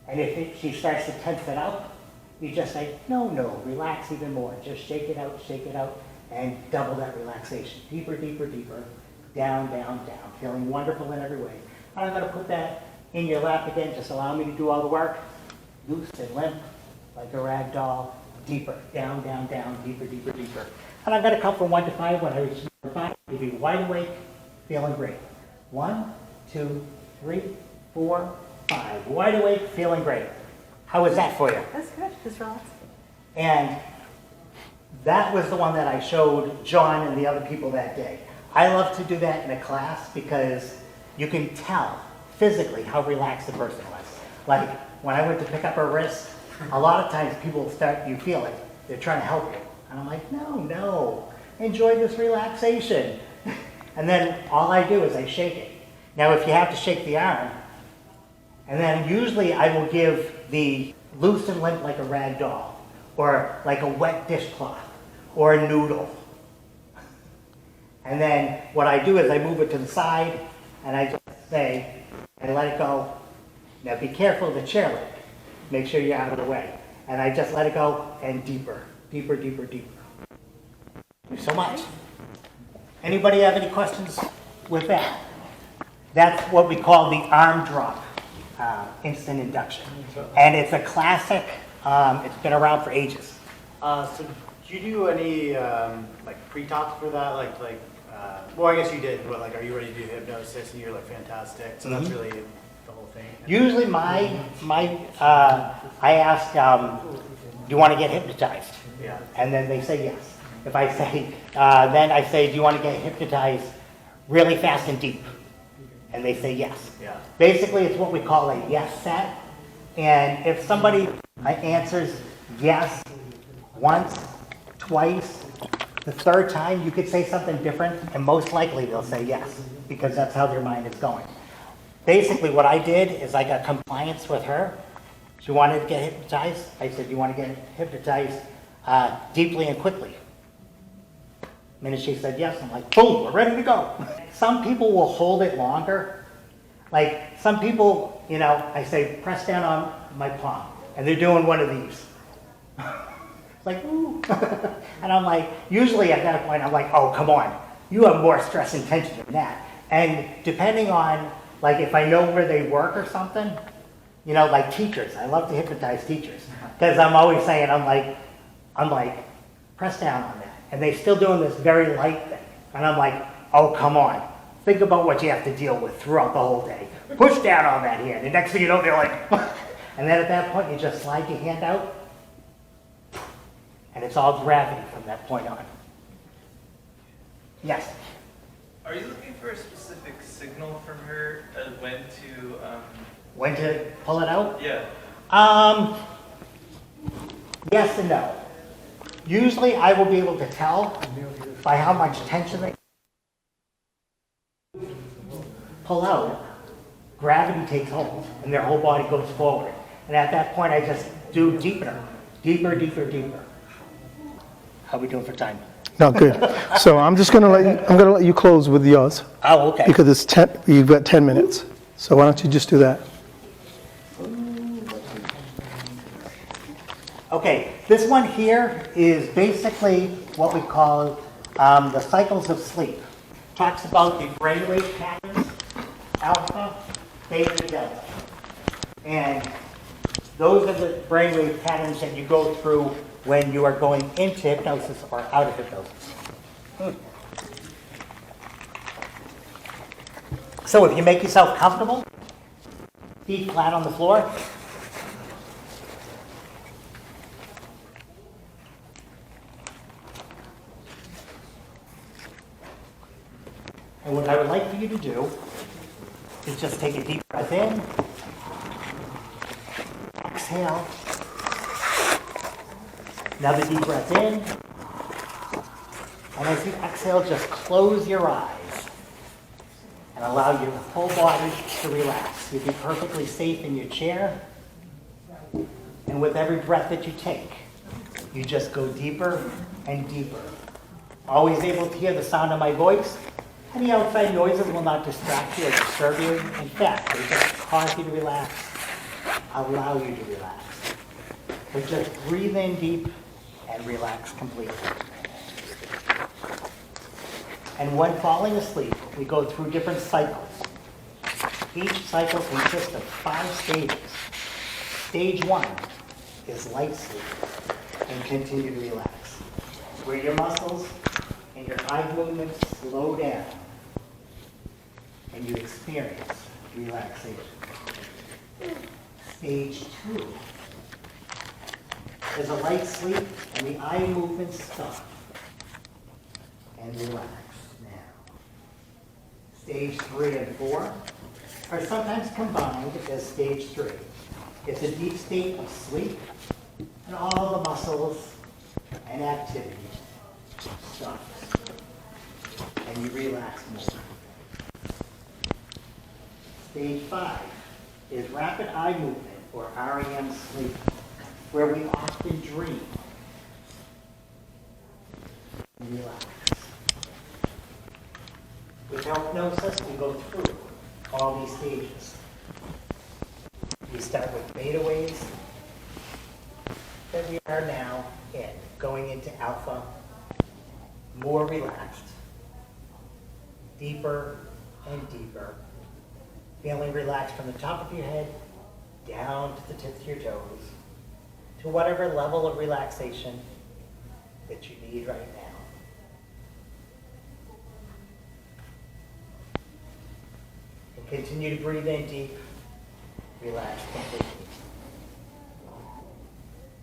And if she starts to tense it up, you just say, no, no, relax even more. Just shake it out, and double that relaxation. Deeper, deeper, deeper. Down, down, down. Feeling wonderful in every way. And I'm going to put that in your lap again. Just allow me to do all the work. Loose and limp like a rag doll. Deeper. Down, down, down. Deeper, deeper, deeper. And I'm going to count from 1 to 5. When I reach number 5, you'll be wide awake, feeling great. 1, 2, 3, 4, 5. Wide awake, feeling great. How was that for you? That's good, just relax. And that was the one that I showed John and the other people that day. I love to do that in a class because you can tell physically how relaxed the person was. Like when I went to pick up her wrist, a lot of times people you feel it, they're trying to help you. And I'm like, no, no, enjoy this relaxation. And then all I do is I shake it. Now if you have to shake the arm, and then usually I will give the loose and limp like a rag doll, or like a wet dishcloth, or a noodle. And then what I do is I move it to the side, and I just say, and let it go. Now be careful of the chair leg. Make sure you're out of the way. And I just let it go, and deeper, deeper, deeper, deeper. Thank you so much. Anybody have any questions with that? That's what we call the arm drop instant induction. And it's a classic. It's been around for ages. So do you do any like pre-talks for that? Well, I guess you did, but like, are you ready to do hypnosis? And you're like, fantastic. So that's really the whole thing. Usually I ask, do you want to get hypnotized? Yeah. And then they say yes. If I say, then I say, do you want to get hypnotized really fast and deep? And they say yes. Yeah. Basically, it's what we call a yes set. And if somebody answers yes once, twice, the third time, you could say something different, and most likely they'll say yes, because that's how their mind is going. Basically, what I did is I got compliance with her. She wanted to get hypnotized. I said, you want to get hypnotized deeply and quickly? The minute she said yes, I'm like, boom, we're ready to go. Some people will hold it longer. Like some people, I say, press down on my palm, and they're doing one of these. It's like, ooh. And I'm like, usually at that point, I'm like, oh, come on. You have more stress and tension than that. And depending on, like, if I know where they work or something, like teachers. I love to hypnotize teachers. Because I'm always saying, I'm like, press down on that. And they're still doing this very light thing. And I'm like, oh, come on. Think about what you have to deal with throughout the whole day. Push down on that hand. And next thing you know, they're like, and then at that point, you just slide your hand out. And it's all gravity from that point on. Yes? Are you looking for a specific signal from her when to... When to pull it out? Yeah. Yes and no. Usually I will be able to tell by how much tension they pull out. Gravity takes hold and their whole body goes forward. And at that point I just do deeper, deeper, deeper, deeper. How are we doing for time? No, good. So I'm just going to let you close with yours Oh, okay. because it's you've got 10 minutes. So why don't you just do that? Okay, this one here is basically what we call the cycles of sleep. Talks about the brainwave patterns, alpha, beta, delta. And those are the brainwave patterns that you go through when you are going into hypnosis or out of hypnosis. So if you make yourself comfortable, feet flat on the floor. And what I would like for you to do is just take a deep breath in, exhale, another deep breath in, and as you exhale, just close your eyes and allow your whole body to relax. You'll be perfectly safe in your chair, and with every breath that you take, you just go deeper and deeper. Always able to hear the sound of my voice. Any outside noises will not distract you or disturb you. In fact, they just cause you to relax, allow you to relax. So just breathe in deep and relax completely. And when falling asleep, we go through different cycles. Each cycle consists of 5 stages. Stage 1 is light sleep and continue to relax, where your muscles and your eye movements slow down and you experience relaxation. Stage 2 is a light sleep and the eye movements stop and relax now. Stage 3 and 4 are sometimes combined as stage 3. It's a deep state of sleep and all the muscles and activity stops and you relax more. Stage 5 is rapid eye movement, or REM sleep, where we often dream and relax. With hypnosis, we go through all these stages. We start with beta waves that we are now in, going into alpha, more relaxed, deeper and deeper, feeling relaxed from the top of your head down to the tips of your toes, to whatever level of relaxation that you need right now. And continue to breathe in deep, relax completely.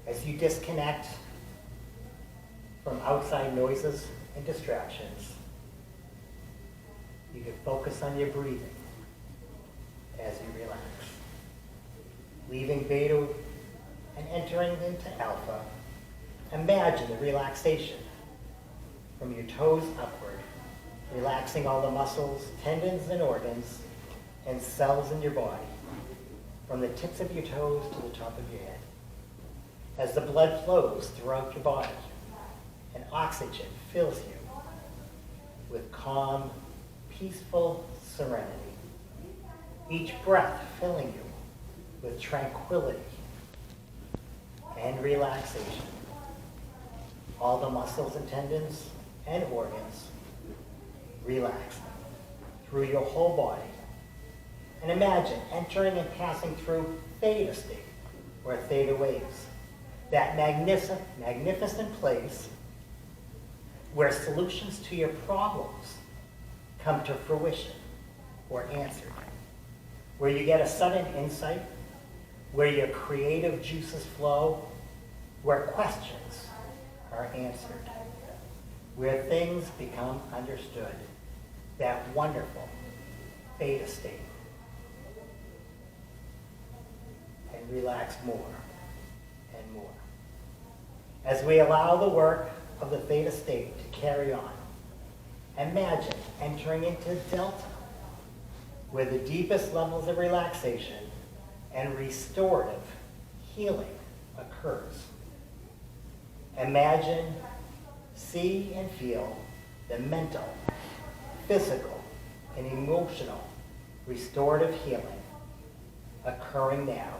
As you disconnect from outside noises and distractions, you can focus on your breathing as you relax. Leaving beta and entering into alpha, imagine the relaxation from your toes upward, relaxing all the muscles, tendons, and organs, and cells in your body, from the tips of your toes to the top of your head. As the blood flows throughout your body and oxygen fills you with calm, peaceful serenity. Each breath filling you with tranquility and relaxation. All the muscles and tendons and organs relaxing through your whole body. And imagine entering and passing through theta state, or theta waves. That magnificent place where solutions to your problems come to fruition or answered, where you get a sudden insight, where your creative juices flow, where questions are answered, where things become understood. That wonderful theta state. And relax more and more. As we allow the work of the theta state to carry on, imagine entering into delta, where the deepest levels of relaxation and restorative healing occurs. Imagine, see, and feel the mental, physical, and emotional restorative healing occurring now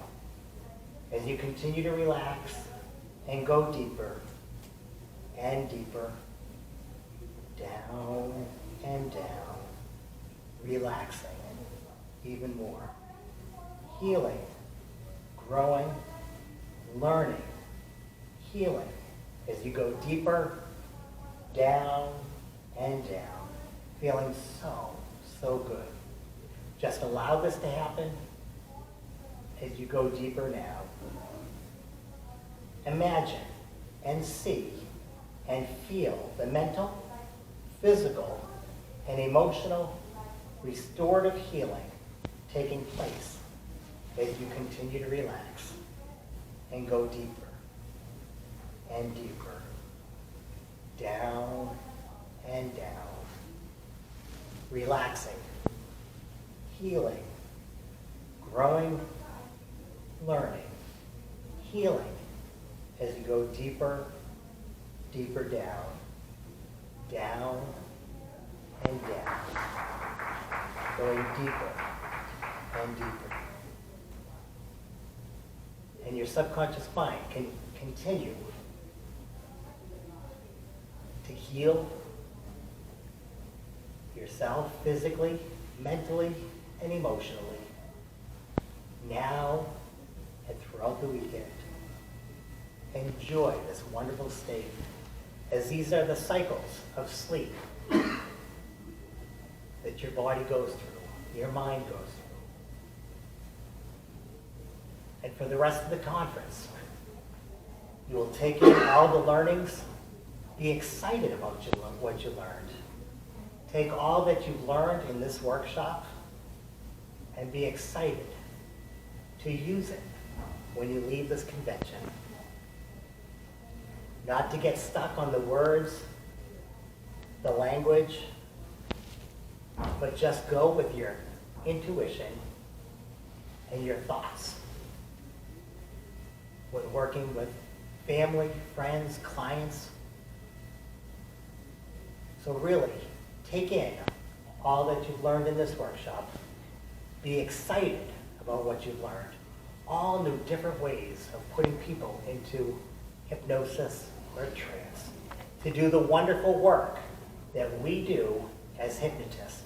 as you continue to relax and go deeper and deeper, down and down, relaxing even more, healing, growing, learning, healing as you go deeper, down and down, feeling so good. Just allow this to happen as you go deeper now. Imagine and see and feel the mental, physical, and emotional restorative healing taking place as you continue to relax and go deeper and deeper, down and down, relaxing, healing, growing, learning, healing as you go deeper, deeper down, down and down, going deeper and deeper. And your subconscious mind can continue to heal yourself physically, mentally, and emotionally, now and throughout the weekend. Enjoy this wonderful state, as these are the cycles of sleep that your body goes through, your mind goes through. And for the rest of the conference, you will take in all the learnings, be excited about what you learned. Take all that you've learned in this workshop and be excited to use it when you leave this convention. Not to get stuck on the words, the language, but just go with your intuition and your thoughts. When working with family, friends, clients. So really, take in all that you've learned in this workshop. Be excited about what you've learned. All new different ways of putting people into hypnosis or trance. To do the wonderful work that we do as hypnotists.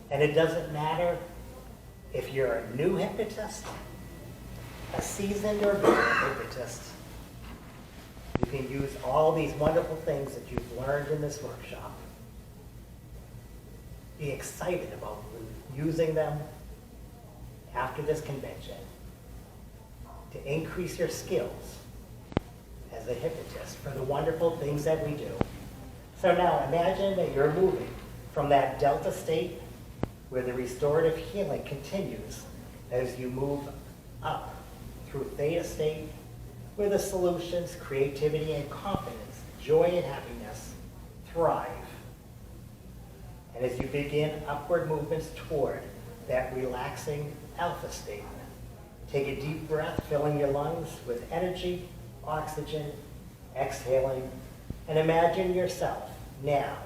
And it doesn't matter if you're a new hypnotist, a seasoned or beginner hypnotist. You can use all these wonderful things that you've learned in this workshop. Be excited about using them after this convention to increase your skills as a hypnotist for the wonderful things that we do. So now imagine that you're moving from that delta state where the restorative healing continues as you move up through theta state where the solutions, creativity, and confidence, joy and happiness thrive. And as you begin upward movements toward that relaxing alpha state, take a deep breath, filling your lungs with energy, oxygen, exhaling, and imagine yourself now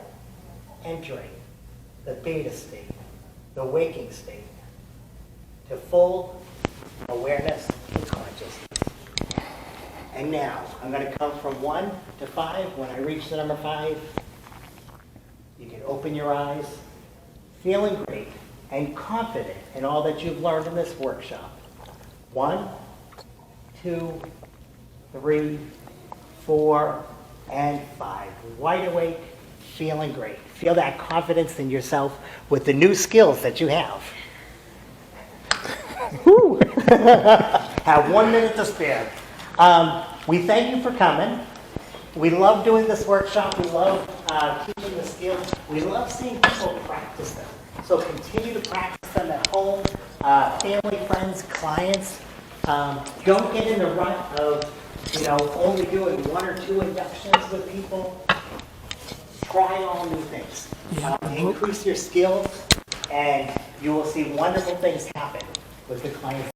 entering the beta state, the waking state, to full awareness and consciousness. And now, I'm going to count from 1 to 5. When I reach the number 5, you can open your eyes, feeling great and confident in all that you've learned in this workshop. 1, 2, 3, 4, and 5. Wide awake, feeling great. Feel that confidence in yourself with the new skills that you have. Woo! Have 1 minute to spare. We thank you for coming. We love doing this workshop. We love teaching the skills. We love seeing people practice them. So continue to practice them at home, family, friends, clients. Don't get in the rut of, only doing 1 or 2 inductions with people. Try all new things. Increase your skills, and you will see wonderful things happen with the clients